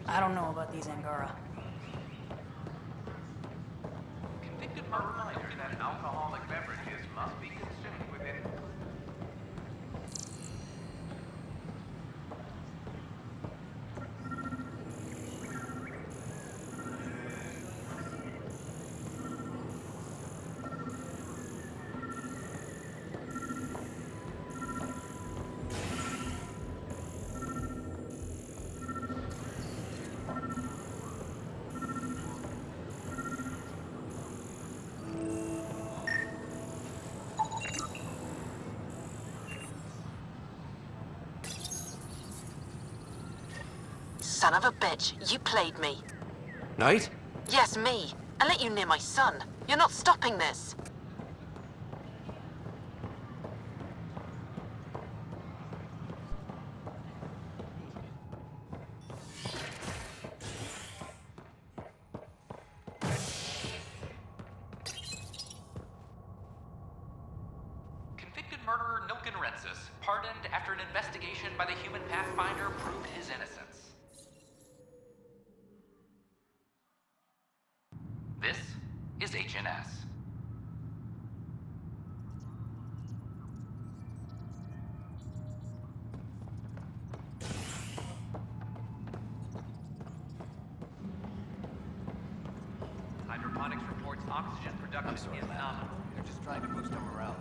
I don't know about these Angara. Convicted murderer that alcoholic beverages must be consumed within. Son of a bitch, you played me. Knight? Yes, me. I let you near my son. You're not stopping this. Convicted murderer Nilken Rensis, pardoned after an investigation by the human Pathfinder proved his innocence. This is HNS. Hydroponics reports oxygen production is nominal. They're just trying to boost our morale.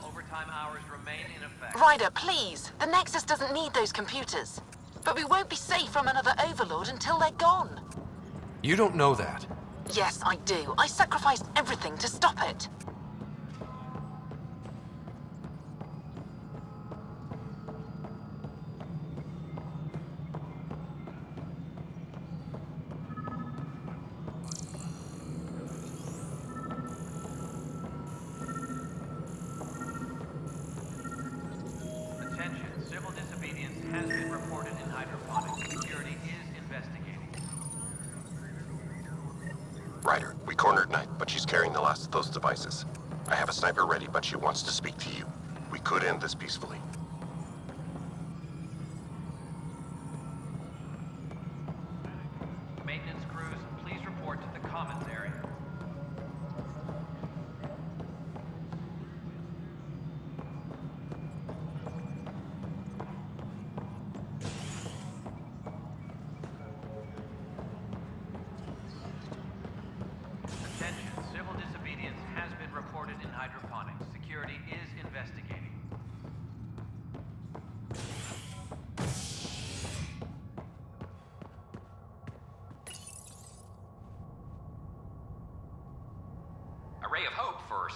Overtime hours remain in effect. Ryder, please. The Nexus doesn't need those computers. But we won't be safe from another Overlord until they're gone. You don't know that. Yes, I do. I sacrificed everything to stop it. Attention, civil disobedience has been reported in hydroponics. Security is investigating. Ryder, we cornered Knight, but she's carrying the last of those devices. I have a sniper ready, but she wants to speak to you. We could end this peacefully. Make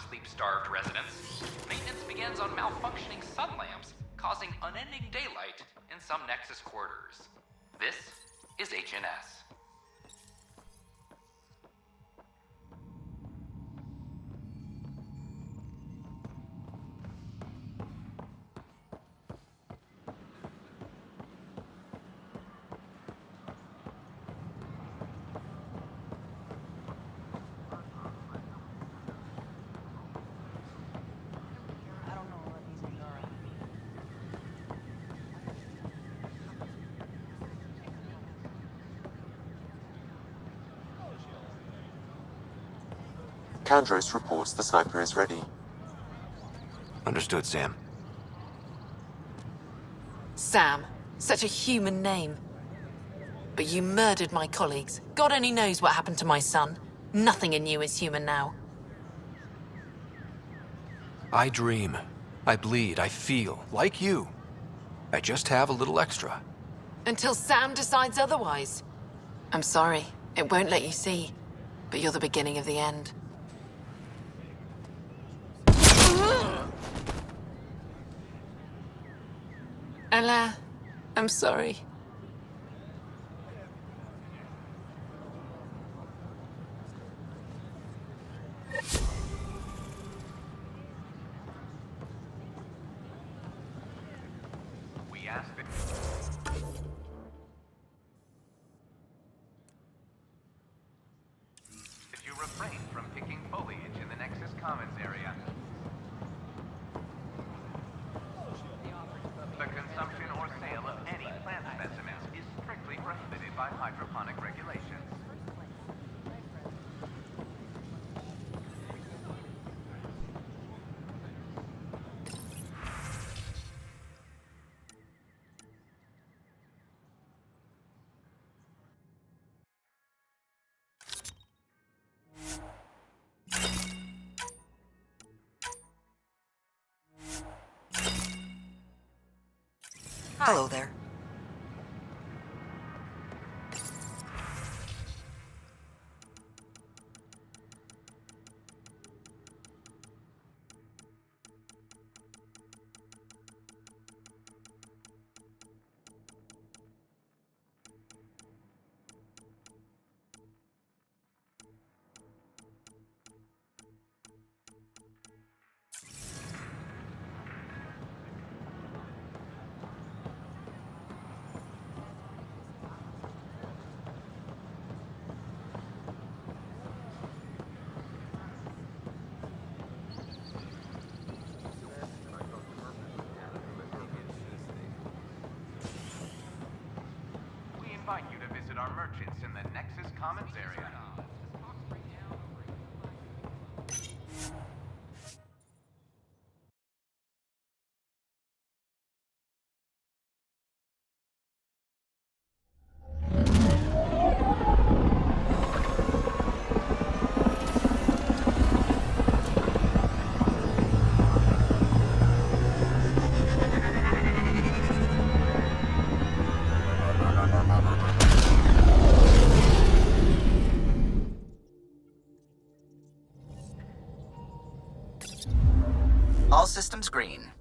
sleep-starved residents, maintenance begins on malfunctioning sun lamps, causing unending daylight in some Nexus quarters. This is HNS. I don't know about these Angara. Kandros reports the sniper is ready. Understood, Sam. Sam. Such a human name. But you murdered my colleagues. God only knows what happened to my son. Nothing in you is human now. I dream. I bleed. I feel. Like you. I just have a little extra. Until Sam decides otherwise. I'm sorry. It won't let you see. But you're the beginning of the end. Ella, I'm sorry. We ask that... If you refrain from picking foliage in the Nexus Commons area. The consumption or sale of any plant specimens is strictly prohibited by hydroponic regulations. Hello there. We invite you to visit our merchants in the Nexus Commons area. All systems green.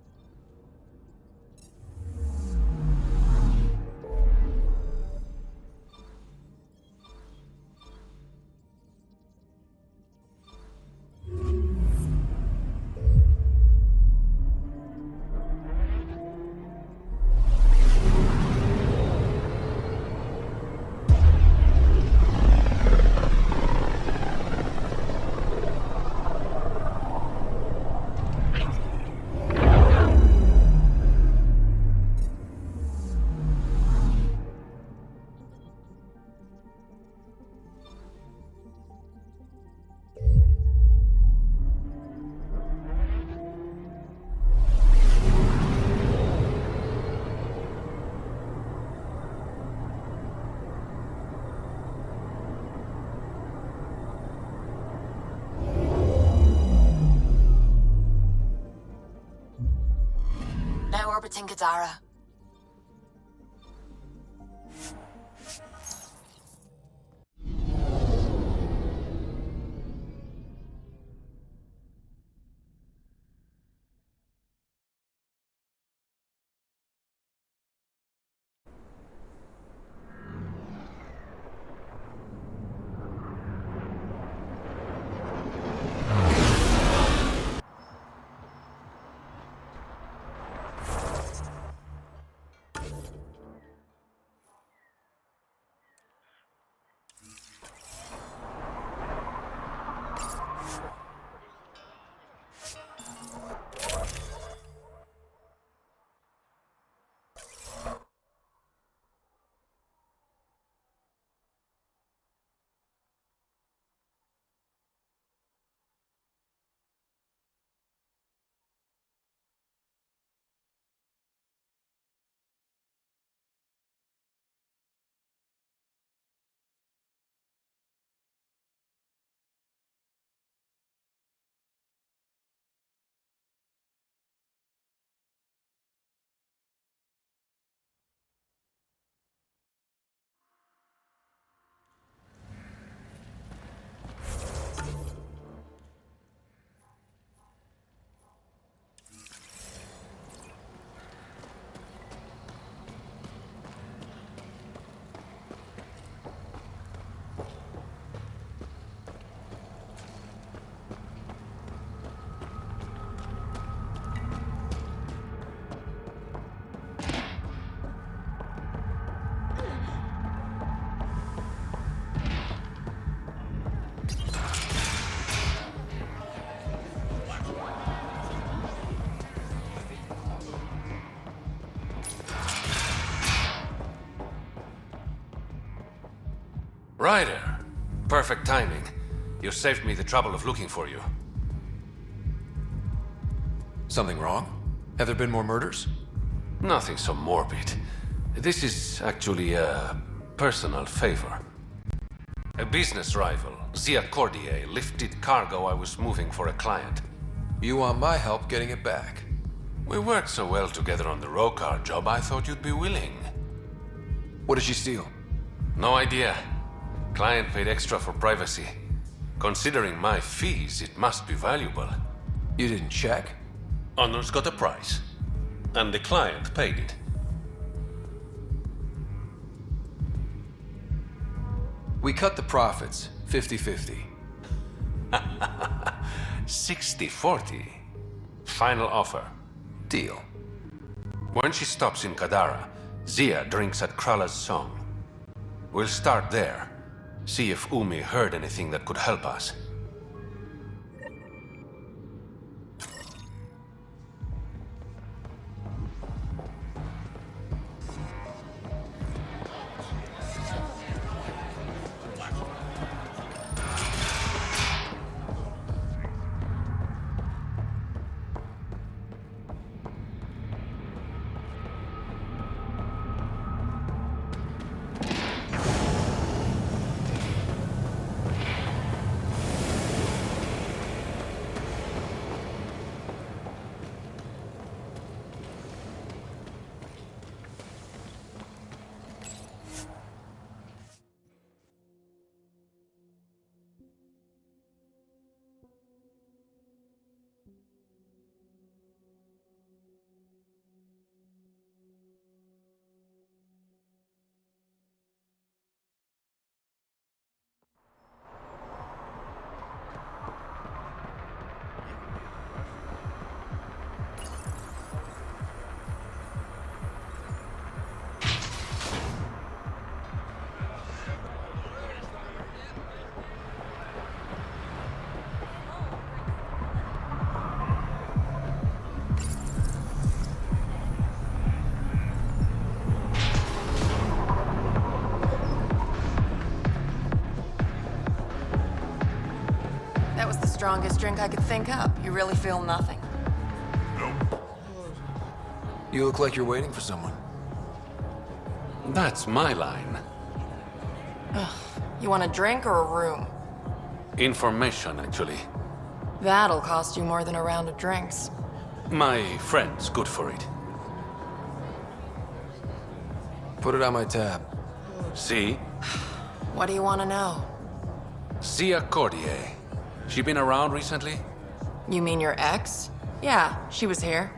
Now orbiting Kadara. Ryder. Perfect timing. You saved me the trouble of looking for you. Something wrong? Have there been more murders? Nothing so morbid. This is actually a personal favor. A business rival, Zia Cordier, lifted cargo I was moving for a client. You want my help getting it back? We worked so well together on the Rokar job, I thought you'd be willing. What did she steal? No idea. Client paid extra for privacy. Considering my fees, it must be valuable. You didn't check? Honors got a price. And the client paid it. We cut the profits, 50-50. 60-40. Final offer. Deal. When she stops in Kadara, Zia drinks at Krala's song. We'll start there. See if Umi heard anything that could help us. That was the strongest drink I could think up. You really feel nothing? You look like you're waiting for someone. That's my line. Ugh. You want a drink or a room? Information, actually. That'll cost you more than a round of drinks. My friend's good for it. Put it on my tab. See? What do you want to know? Zia Cordier. She been around recently? You mean your ex? Yeah, she was here.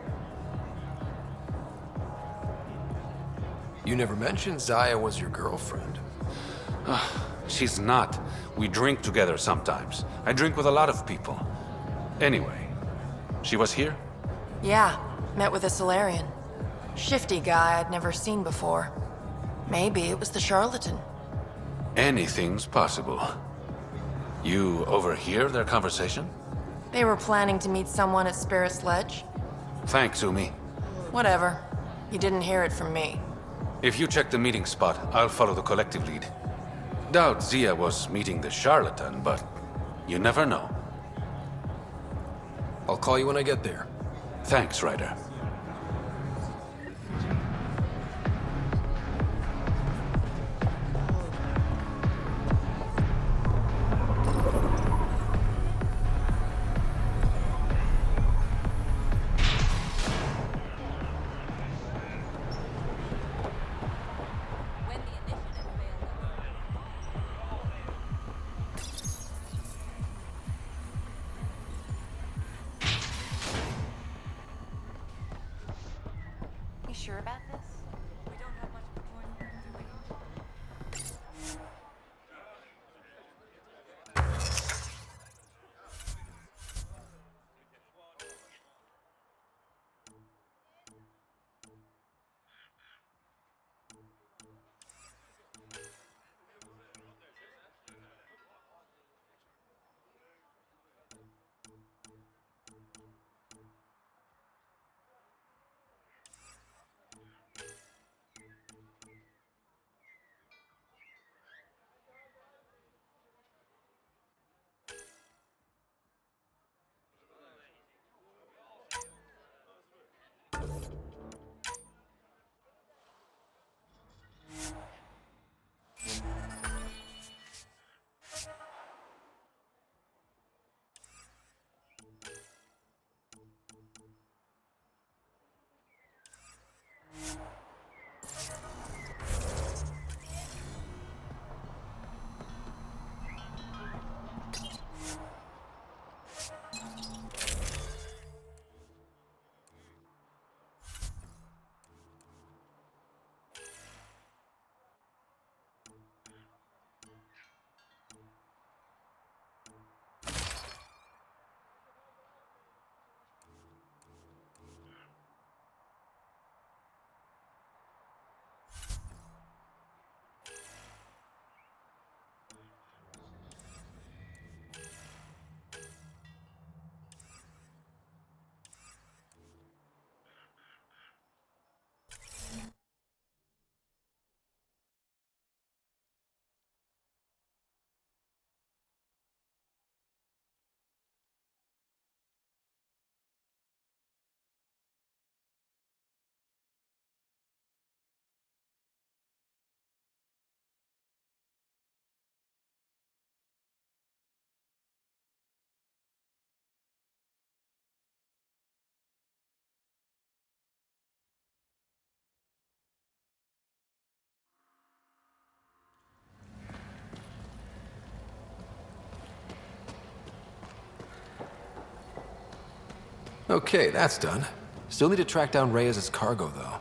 You never mentioned Zaya was your girlfriend. She's not. We drink together sometimes. I drink with a lot of people. Anyway, she was here? Yeah, met with a Solarian. Shifty guy I'd never seen before. Maybe it was the charlatan. Anything's possible. You overhear their conversation? They were planning to meet someone at Spirit's Ledge. Thanks, Umi. Whatever. You didn't hear it from me. If you check the meeting spot, I'll follow the collective lead. Doubt Zia was meeting the charlatan, but you never know. I'll call you when I get there. Thanks, Ryder. You sure about this? We don't have much choice, do we? Okay, that's done. Still need to track down Reyes' cargo, though.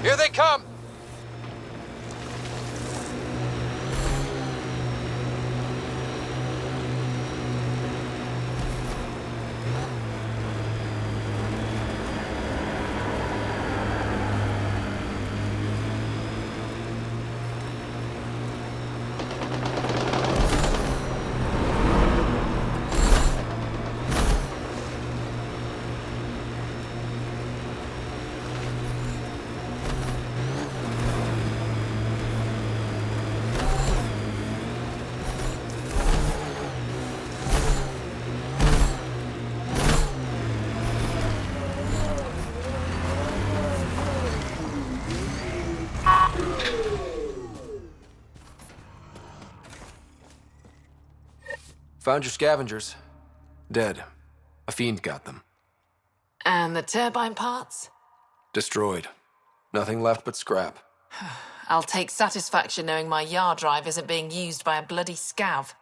Here they come! Found your scavengers. Dead. A fiend got them. And the turbine parts? Destroyed. Nothing left but scrap. I'll take satisfaction knowing my yard drive isn't being used by a bloody scav.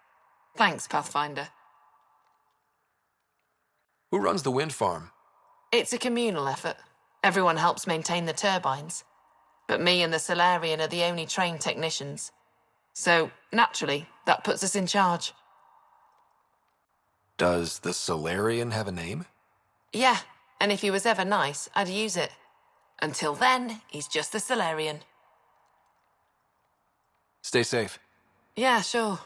Thanks, Pathfinder. Who runs the wind farm? It's a communal effort. Everyone helps maintain the turbines. But me and the Solarian are the only trained technicians. So, naturally, that puts us in charge. Does the Solarian have a name? Yeah, and if he was ever nice, I'd use it. Until then, he's just the Solarian. Stay safe. Yeah, sure.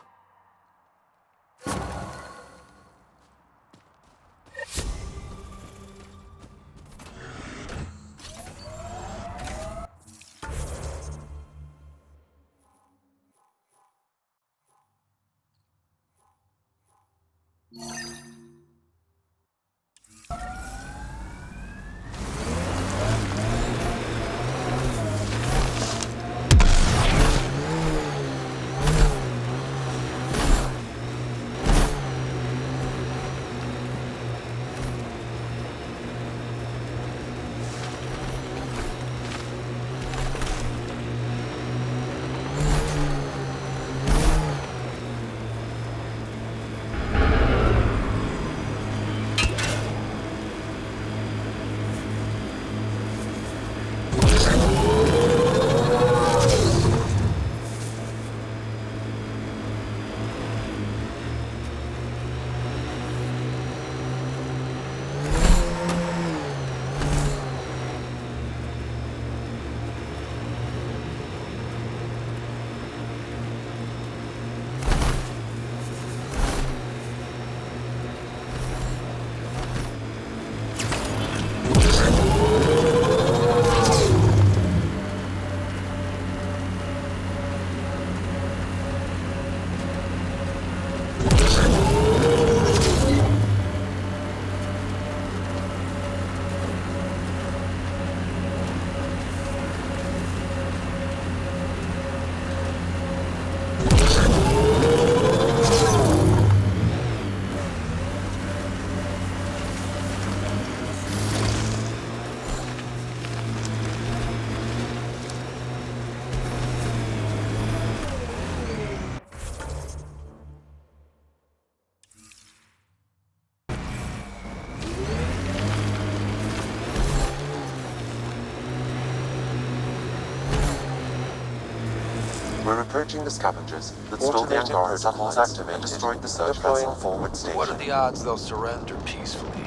We're approaching the scavengers that stole the Angara protocols activated and destroyed the search vessel forward station. What are the odds they'll surrender peacefully?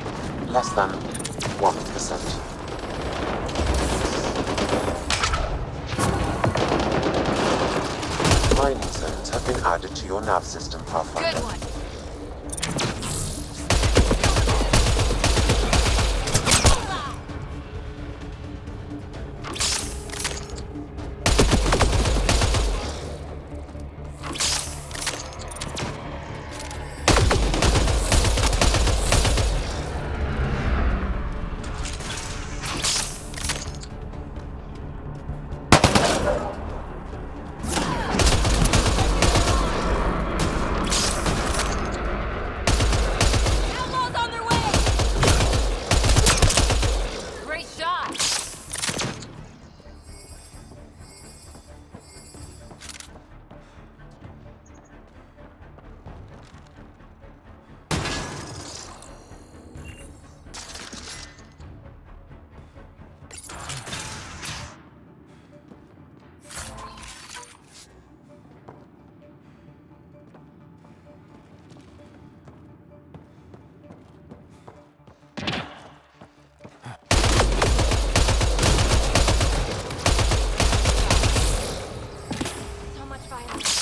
Less than 1%. Mining zones have been added to your nav system, Pathfinder. Good one. Great shot! So much violence.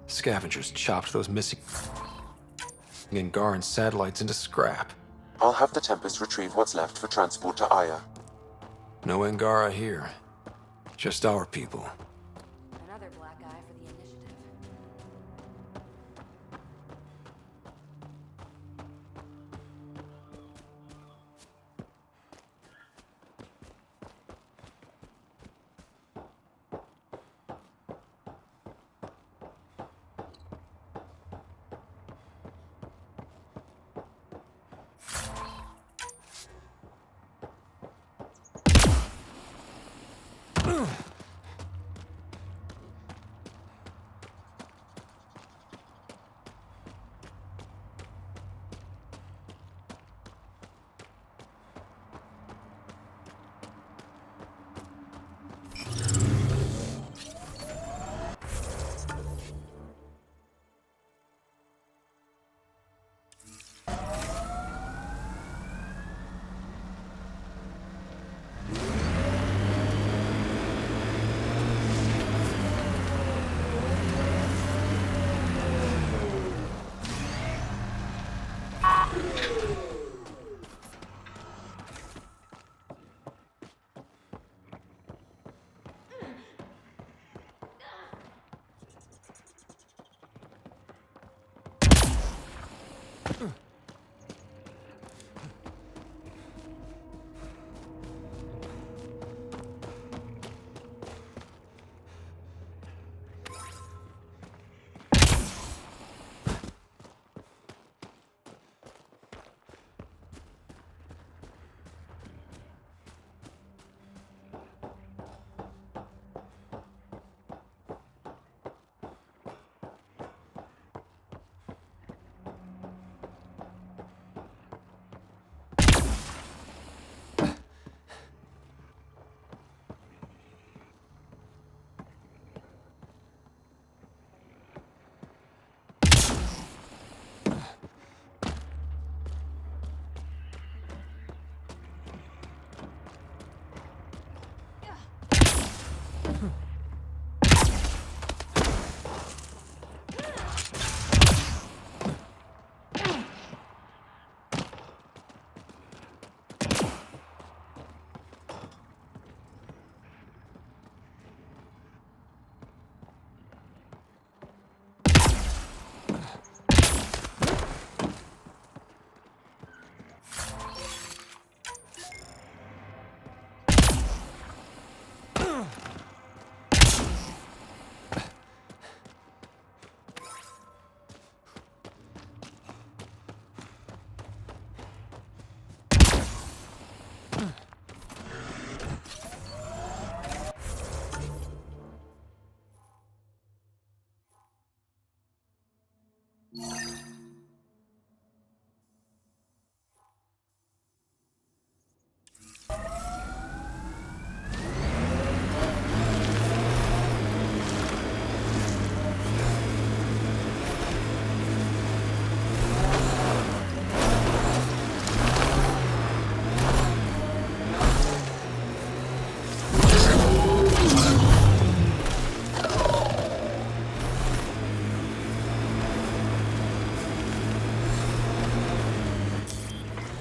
Scavengers chopped those missing Angaran satellites into scrap. I'll have the Tempest retrieve what's left for transport to Aya. No Angara here. Just our people. Another black eye for the initiative.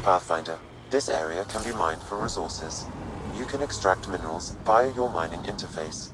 Pathfinder. This area can be mined for resources. You can extract minerals via your mining interface.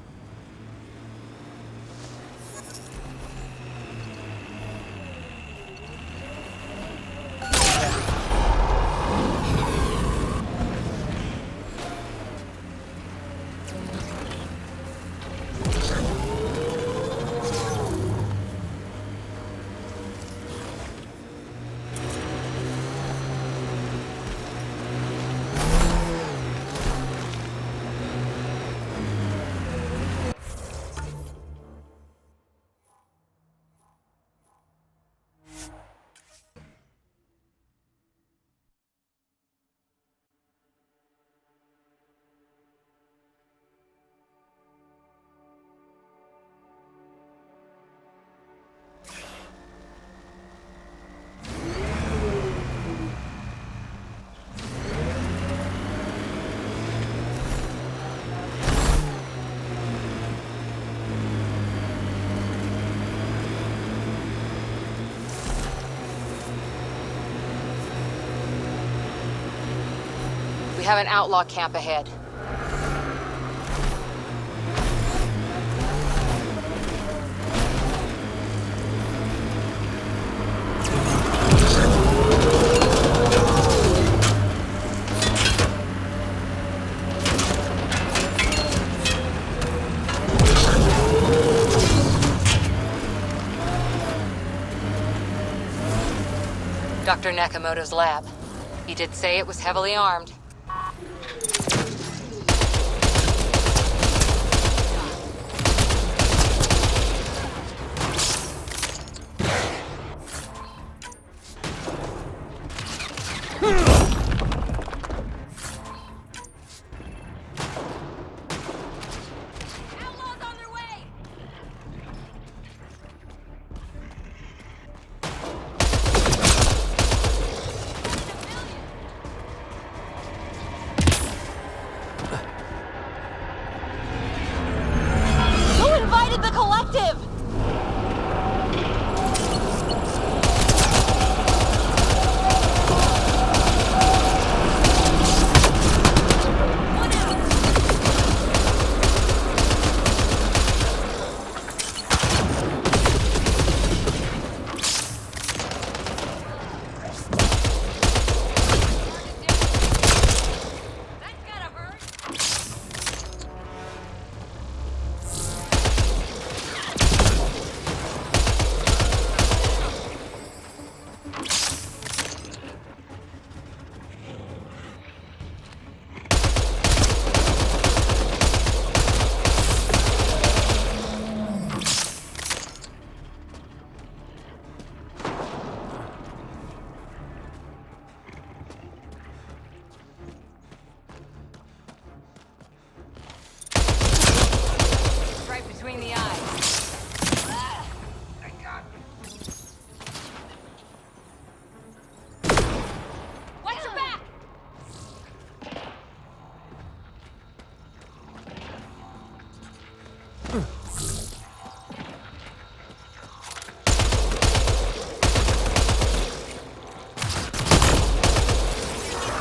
We have an outlaw camp ahead. Dr. Nakamoto's lab. He did say it was heavily armed. Between the eyes. Thank God. Watch your back!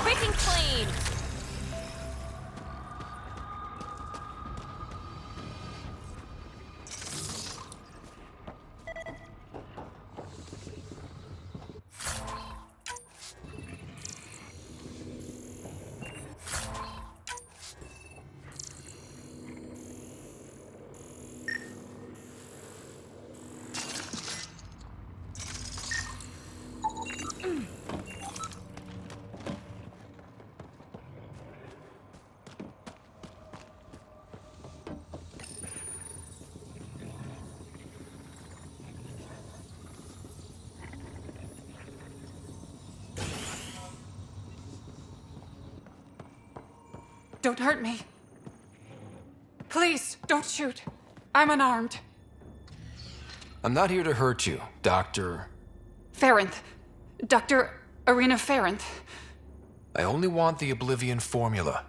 Quick and clean. Don't hurt me. Please, don't shoot. I'm unarmed. I'm not here to hurt you, Dr. Ferenth. Dr. Arena Ferenth. I only want the Oblivion formula.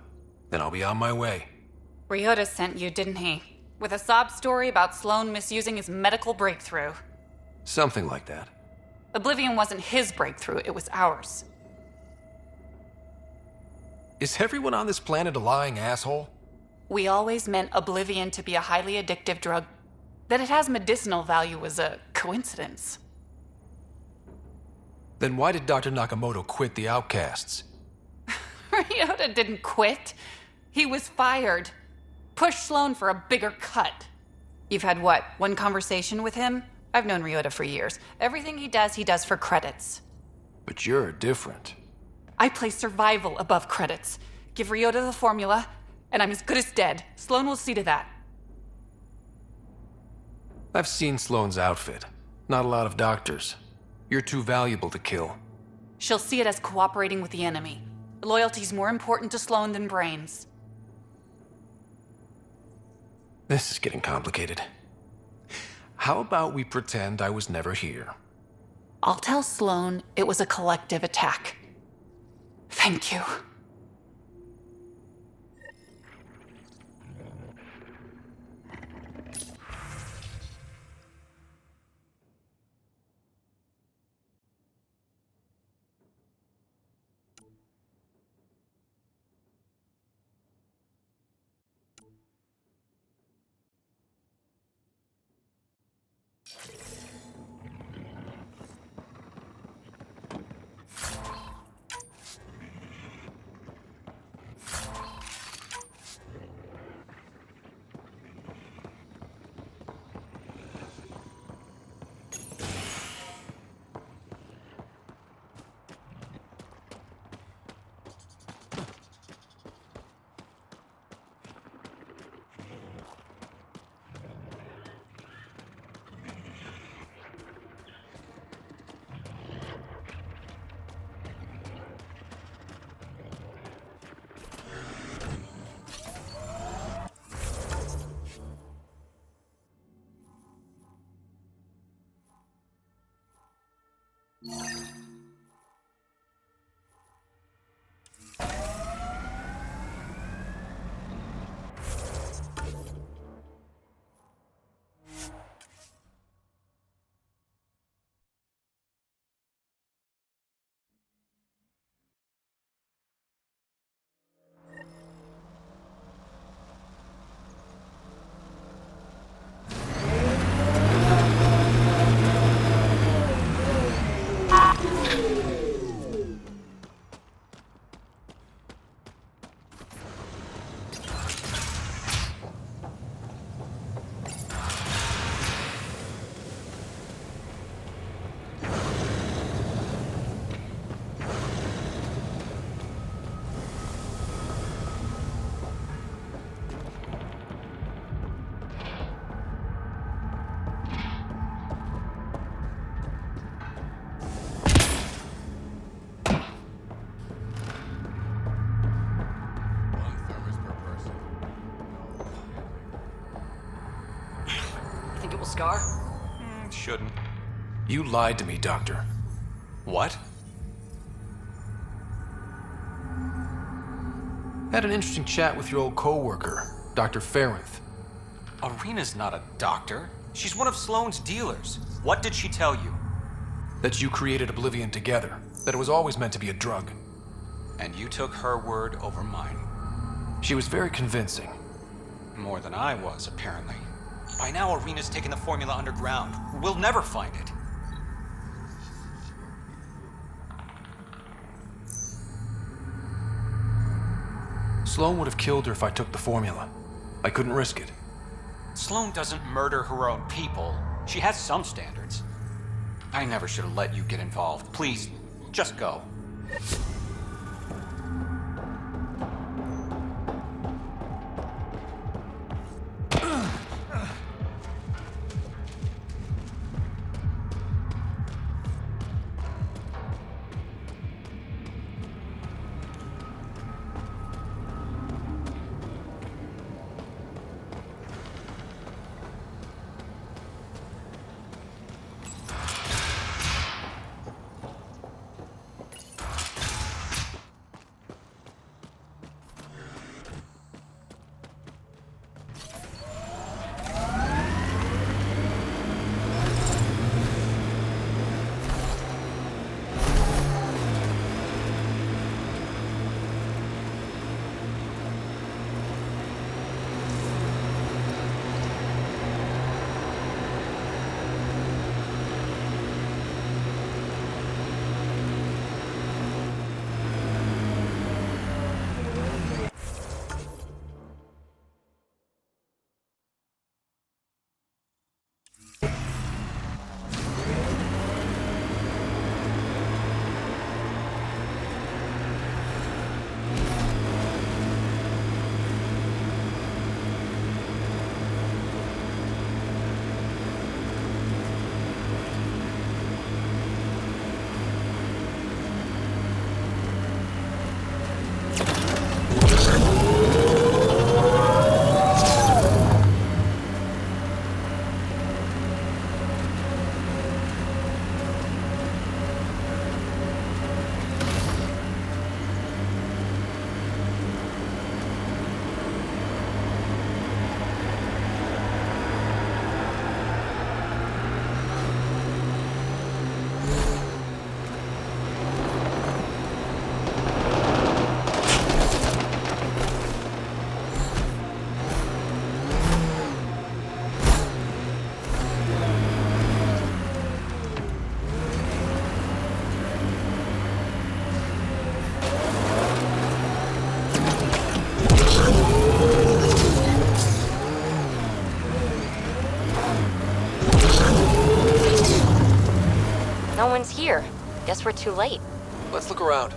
Then I'll be on my way. Ryota sent you, didn't he? With a sob story about Sloan misusing his medical breakthrough. Something like that. Oblivion wasn't his breakthrough, it was ours. Is everyone on this planet a lying asshole? We always meant oblivion to be a highly addictive drug. That it has medicinal value was a coincidence. Then why did Dr. Nakamoto quit the Outcasts? Ryota didn't quit. He was fired. Pushed Sloan for a bigger cut. You've had what, one conversation with him? I've known Ryota for years. Everything he does for credits. But you're different. I place survival above credits. Give Ryota the formula, and I'm as good as dead. Sloan will see to that. I've seen Sloane's outfit. Not a lot of doctors. You're too valuable to kill. She'll see it as cooperating with the enemy. Loyalty's more important to Sloan than brains. This is getting complicated. How about we pretend I was never here? I'll tell Sloan it was a collective attack. Thank you. Scar? Shouldn't. You lied to me, Doctor. What? Had an interesting chat with your old co-worker, Dr. Farrenth. Arena's not a doctor. She's one of Sloane's dealers. What did she tell you? That you created Oblivion together. That it was always meant to be a drug. And you took her word over mine. She was very convincing. More than I was, apparently. By now, Arena's taken the formula underground. We'll never find it. Sloane would have killed her if I took the formula. I couldn't risk it. Sloane doesn't murder her own people. She has some standards. I never should have let you get involved. Please, just go. here. Guess we're too late. Let's look around.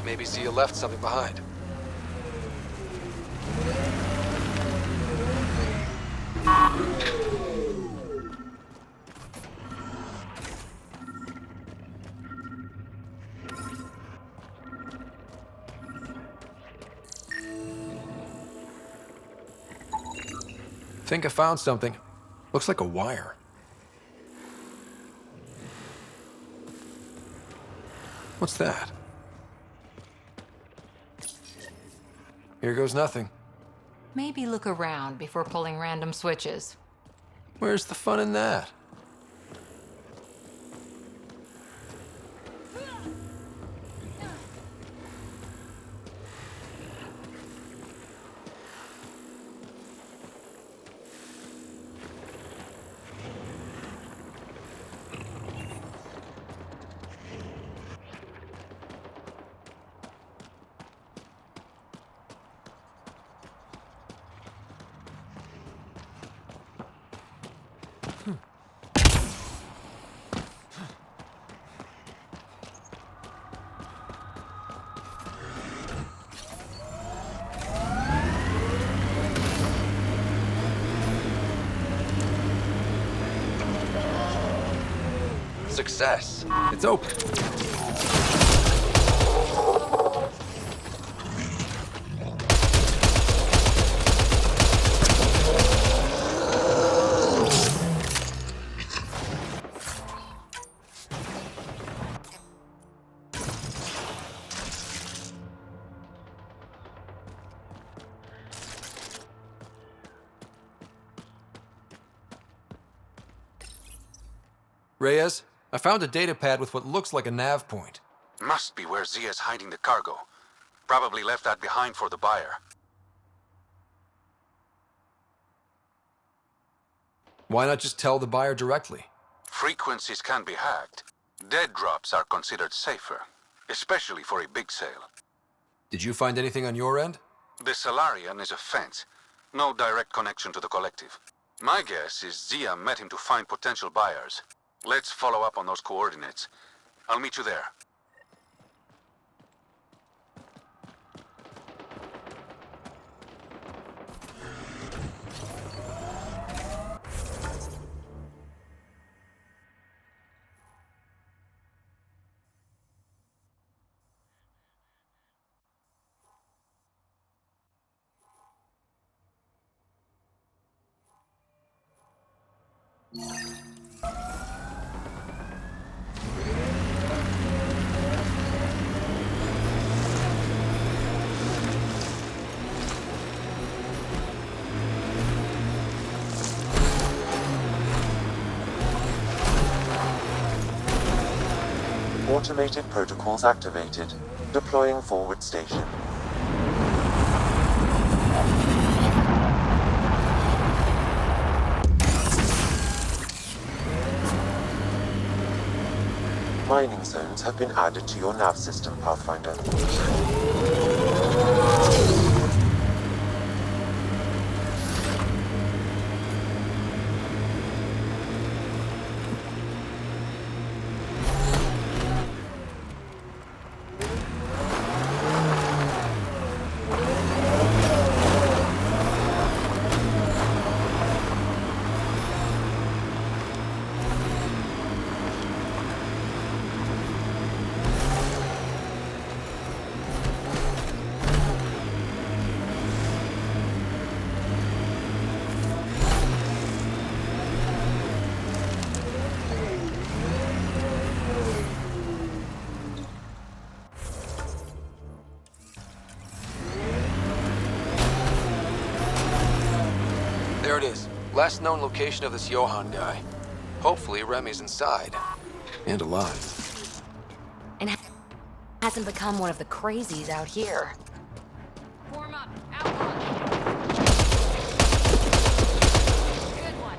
Maybe Zia left something behind. Think I found something. Looks like a wire. What's that? Here goes nothing. Maybe look around before pulling random switches. Where's the fun in that? Success. It's open. Reyes, I found a data pad with what looks like a nav point. Must be where Zia's hiding the cargo. Probably left that behind for the buyer. Why not just tell the buyer directly? Frequencies can be hacked. Dead drops are considered safer, especially for a big sale. Did you find anything on your end? The Solarian is a fence. No direct connection to the collective. My guess is Zia met him to find potential buyers. Let's follow up on those coordinates. I'll meet you there. Automated protocols activated. Deploying forward station. Mining zones have been added to your nav system, Pathfinder. There it is. Last known location of this Johann guy. Hopefully Remy's inside. And alive. And hasn't become one of the crazies out here. Form up. Outlaw. Good one.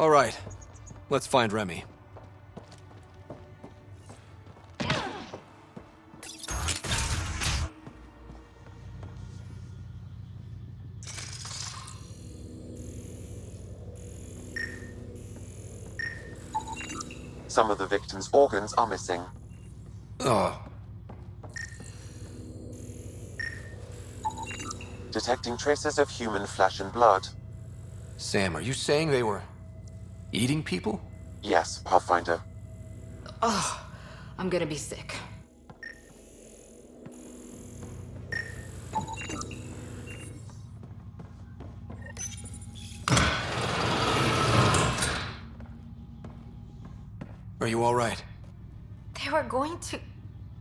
All right, let's find Remy. Some of the victim's organs are missing. Ugh. Detecting traces of human flesh and blood. Sam, are you saying they were eating people? Yes, Pathfinder. Ugh, I'm gonna be sick. Are you all right? They were going to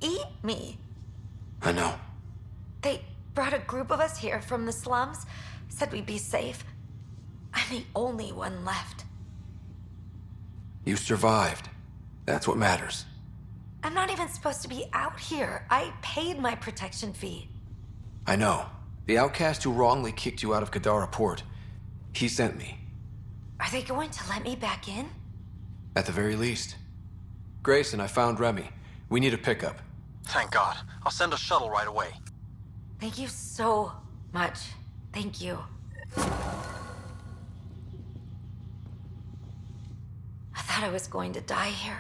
eat me. I know. They brought a group of us here from the slums, said we'd be safe. I'm the only one left. You survived. That's what matters. I'm not even supposed to be out here. I paid my protection fee. I know. The outcast who wrongly kicked you out of Kadara Port. He sent me. Are they going to let me back in? At the very least. Grayson, I found Remy. We need a pickup. Thank God. I'll send a shuttle right away. Thank you so much. Thank you. I thought I was going to die here.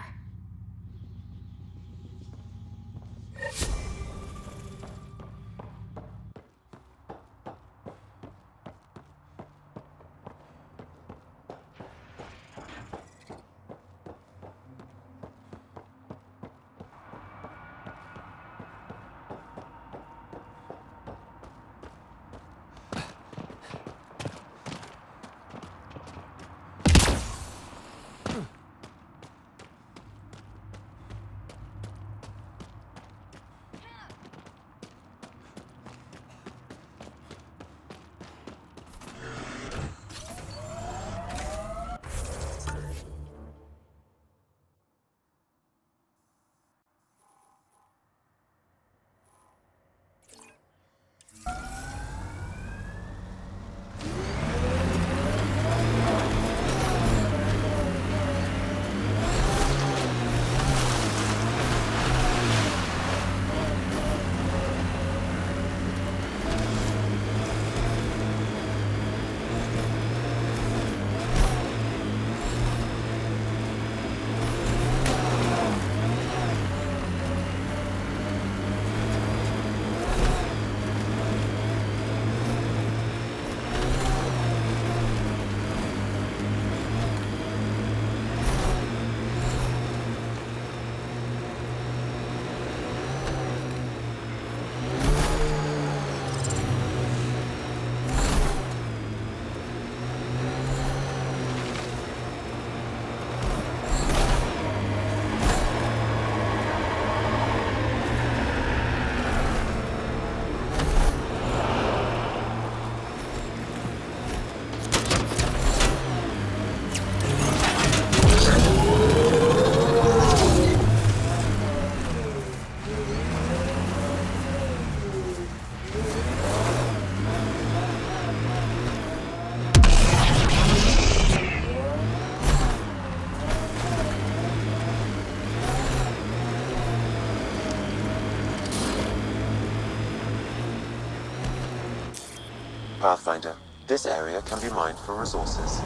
Pathfinder, this area can be mined for resources.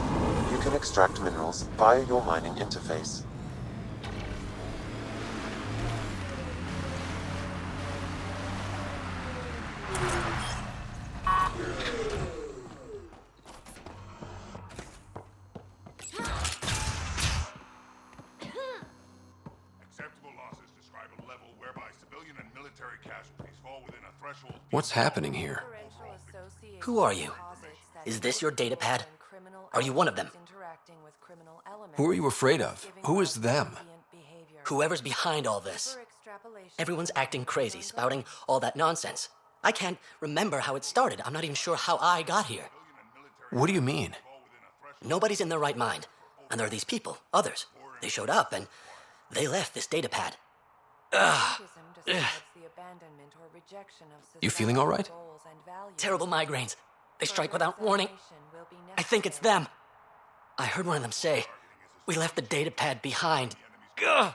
You can extract minerals via your mining interface. Acceptable losses describe a level whereby civilian and military casualties fall within a threshold. What's happening here? Who are you? Is this your datapad? Are you one of them? Who are you afraid of? Who is them? Whoever's behind all this. Everyone's acting crazy, spouting all that nonsense. I can't remember how it started. I'm not even sure how I got here. What do you mean? Nobody's in their right mind. And there are these people, others. They showed up and they left this datapad. Ugh. You feeling all right? Terrible migraines. They strike without warning. I think it's them. I heard one of them say, "We left the data pad behind." Ugh.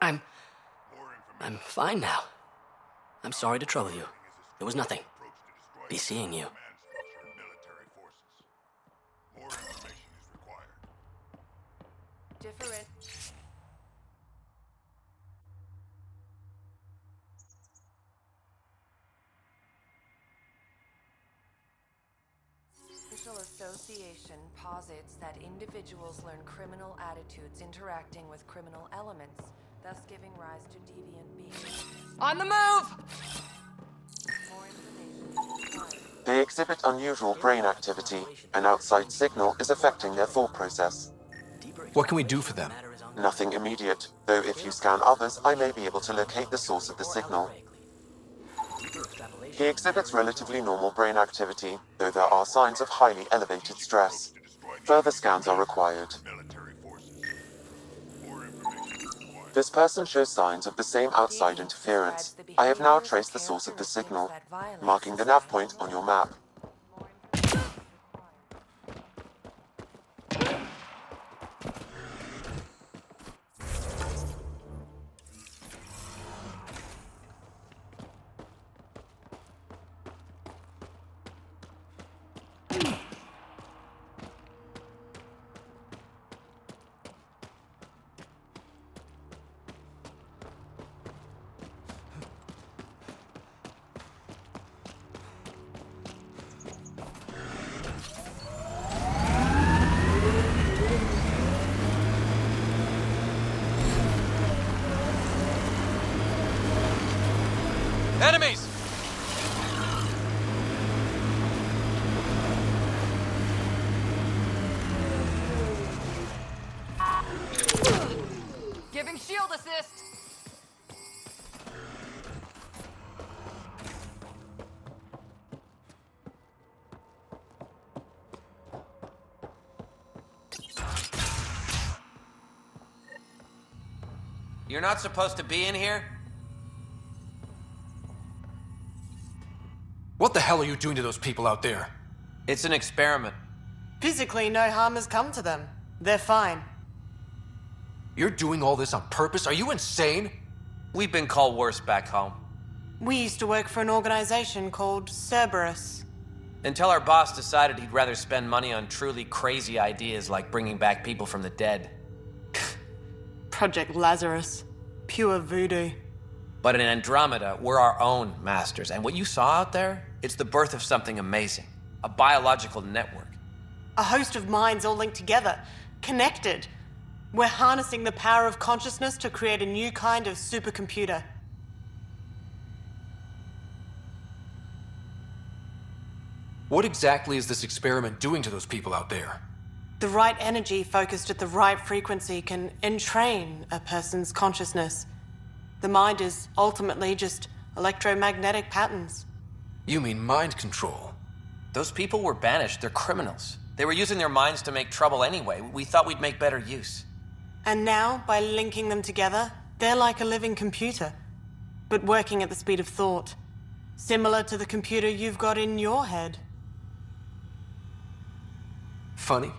I'm fine now. I'm sorry to trouble you. It was nothing. Be seeing you. Different. Official Association posits that individuals learn criminal attitudes interacting with criminal elements, thus giving rise to deviant behavior. On the move! More information is required. They exhibit unusual brain activity. An outside signal is affecting their thought process. What can we do for them? Nothing immediate, though if you scan others, I may be able to locate the source of the signal. He exhibits relatively normal brain activity, though there are signs of highly elevated stress. Further scans are required. This person shows signs of the same outside interference. I have now traced the source of the signal, marking the nav point on your map. Enemies! Giving shield assist! You're not supposed to be in here? What the hell are you doing to those people out there? It's an experiment. Physically, no harm has come to them. They're fine. You're doing all this on purpose? Are you insane? We've been called worse back home. We used to work for an organization called Cerberus. Until our boss decided he'd rather spend money on truly crazy ideas like bringing back people from the dead. Project Lazarus. Pure voodoo. But in Andromeda, we're our own masters. And what you saw out there, it's the birth of something amazing. A biological network. A host of minds all linked together, connected. We're harnessing the power of consciousness to create a new kind of supercomputer. What exactly is this experiment doing to those people out there? The right energy focused at the right frequency can entrain a person's consciousness. The mind is ultimately just electromagnetic patterns. You mean mind control? Those people were banished. They're criminals. They were using their minds to make trouble anyway. We thought we'd make better use. And now, by linking them together, they're like a living computer, but working at the speed of thought. Similar to the computer you've got in your head. Funny.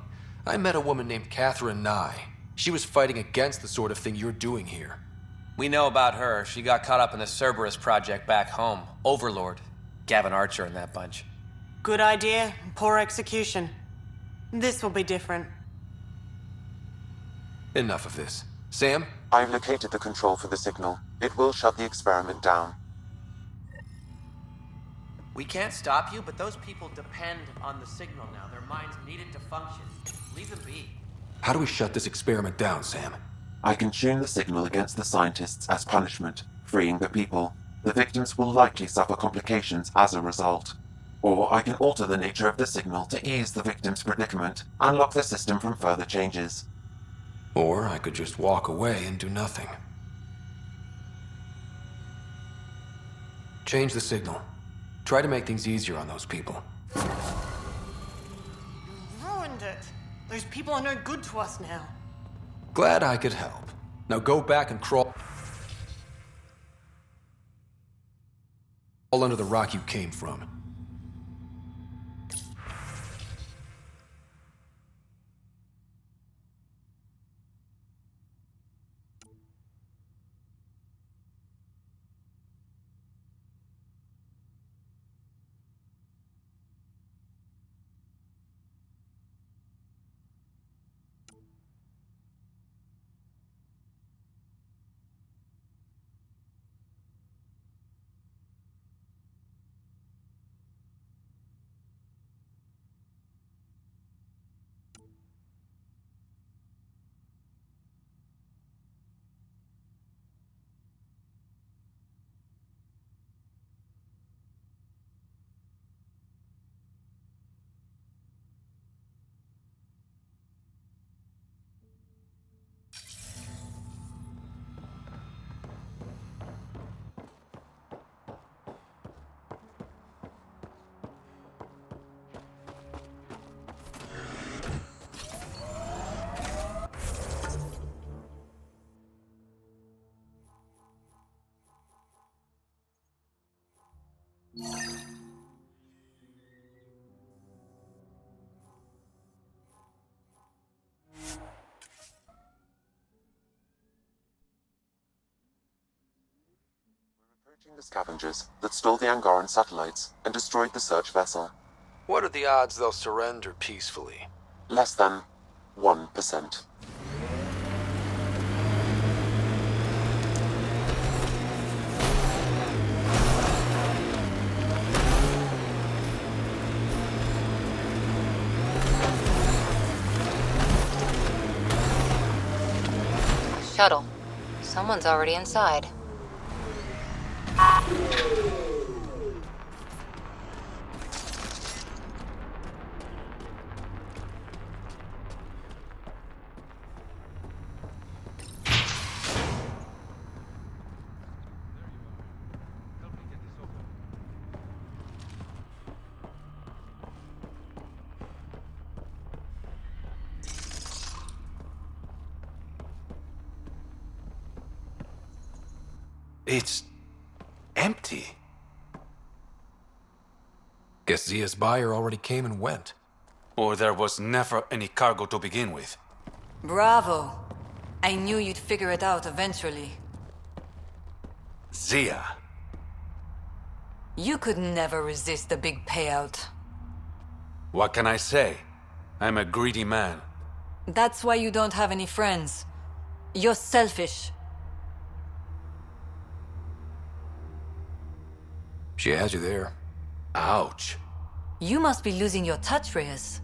I met a woman named Catherine Nye. She was fighting against the sort of thing you're doing here. We know about her. She got caught up in the Cerberus project back home. Overlord. Gavin Archer and that bunch. Good idea, poor execution. This will be different. Enough of this. Sam? I've located the control for the signal. It will shut the experiment down. We can't stop you, but those people depend on the signal now. Their minds need it to function. Leave them be. How do we shut this experiment down, Sam? I can tune the signal against the scientists as punishment, freeing the people. The victims will likely suffer complications as a result. Or I can alter the nature of the signal to ease the victim's predicament and lock the system from further changes. Or I could just walk away and do nothing. Change the signal. Try to make things easier on those people. Ruined it. Those people are no good to us now. Glad I could help. Now go back and crawl all under the rock you came from. The scavengers that stole the Angaran satellites and destroyed the search vessel. What are the odds they'll surrender peacefully? Less than 1%. Shuttle. Someone's already inside. It's empty. Guess Zia's buyer already came and went. Or there was never any cargo to begin with. Bravo. I knew you'd figure it out eventually. Zia. You could never resist the big payout. What can I say? I'm a greedy man. That's why you don't have any friends. You're selfish. She had you there. Ouch. You must be losing your touch, Reyes.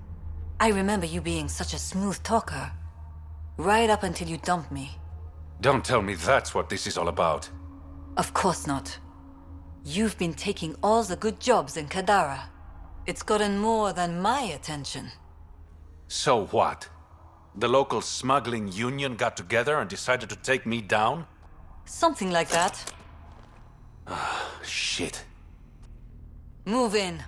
I remember you being such a smooth talker. Right up until you dumped me. Don't tell me that's what this is all about. Of course not. You've been taking all the good jobs in Kadara. It's gotten more than my attention. So what? The local smuggling union got together and decided to take me down? Something like that. Shit. Move in.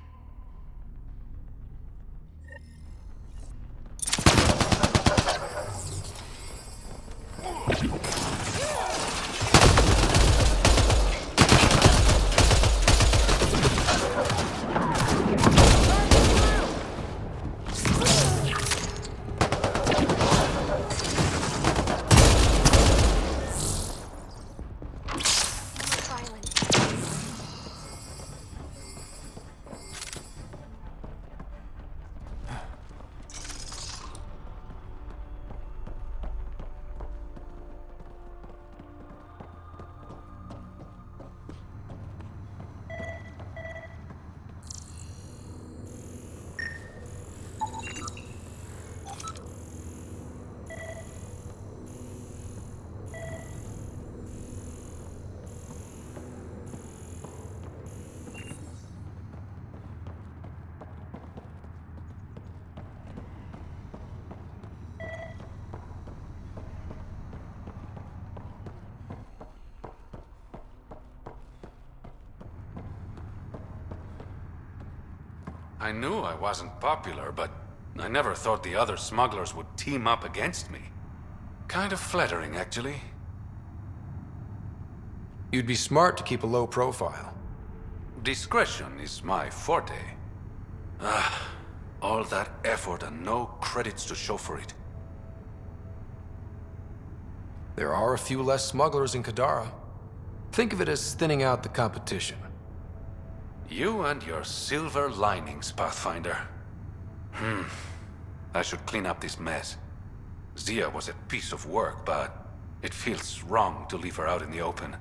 I knew I wasn't popular, but I never thought the other smugglers would team up against me. Kind of flattering, actually. You'd be smart to keep a low profile. Discretion is my forte. All that effort and no credits to show for it. There are a few less smugglers in Kadara. Think of it as thinning out the competition. You and your silver linings, Pathfinder. I should clean up this mess. Zia was a piece of work, but it feels wrong to leave her out in the open.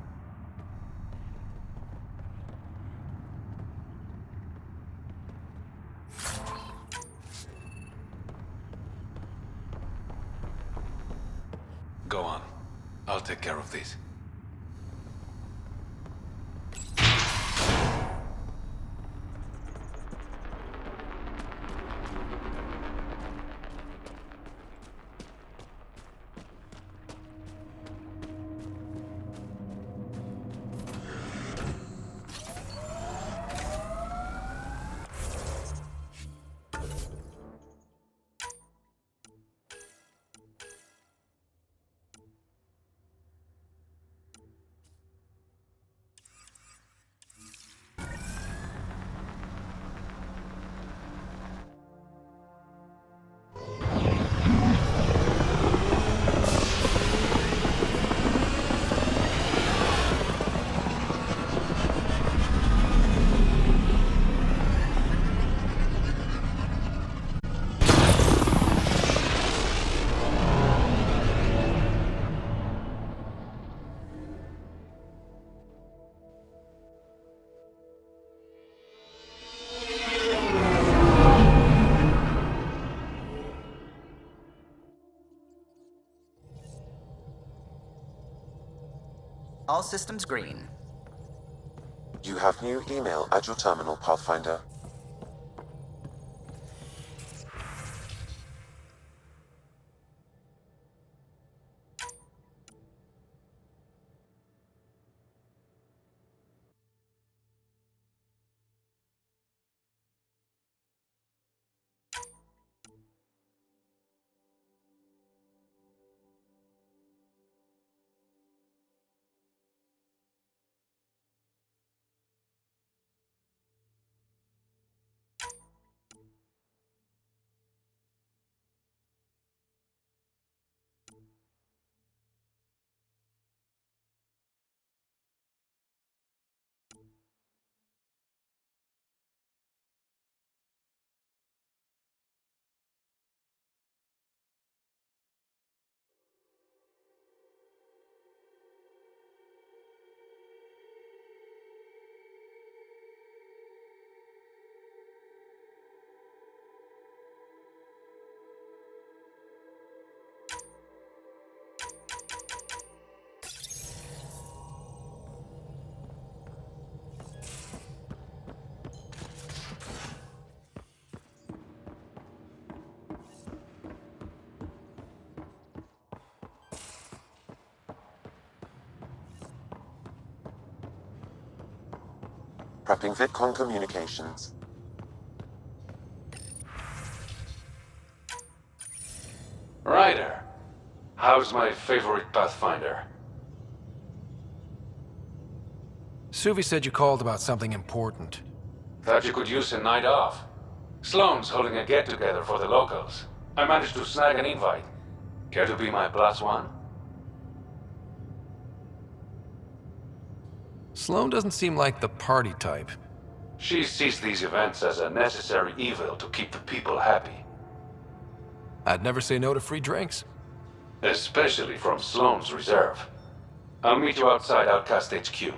Go on. I'll take care of this. All systems green. You have new email at your terminal, Pathfinder. Prepping VidCon communications. Ryder, how's my favorite Pathfinder? Suvi said you called about something important. Thought you could use a night off. Sloane's holding a get-together for the locals. I managed to snag an invite. Care to be my +1? Sloane doesn't seem like the party type. She sees these events as a necessary evil to keep the people happy. I'd never say no to free drinks. Especially from Sloane's reserve. I'll meet you outside Outcast HQ.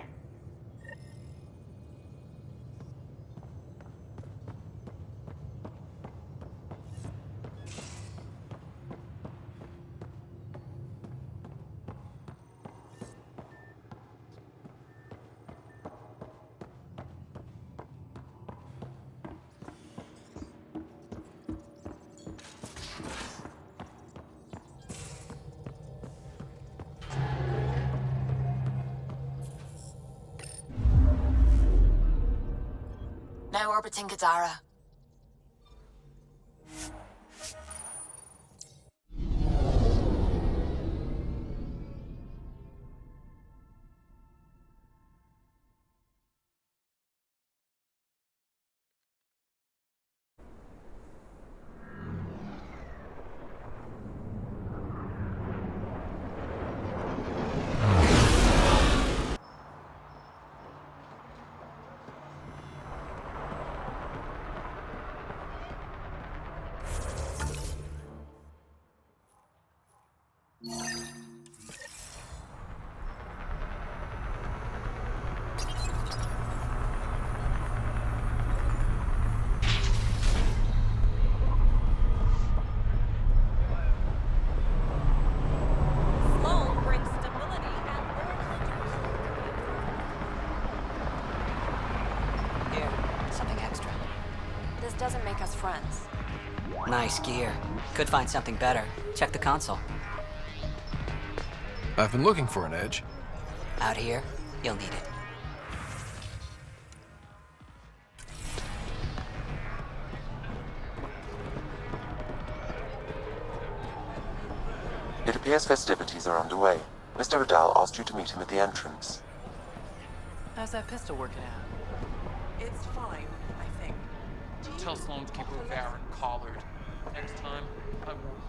Now orbiting Kadara. Doesn't make us friends. Nice gear. Could find something better. Check the console. I've been looking for an edge. Out here, you'll need it. It appears festivities are underway. Mr. Vidal asked you to meet him at the entrance. How's that pistol working out? It's fine, I think. Tell Sloane to keep her Varen collared. Next time, I won't.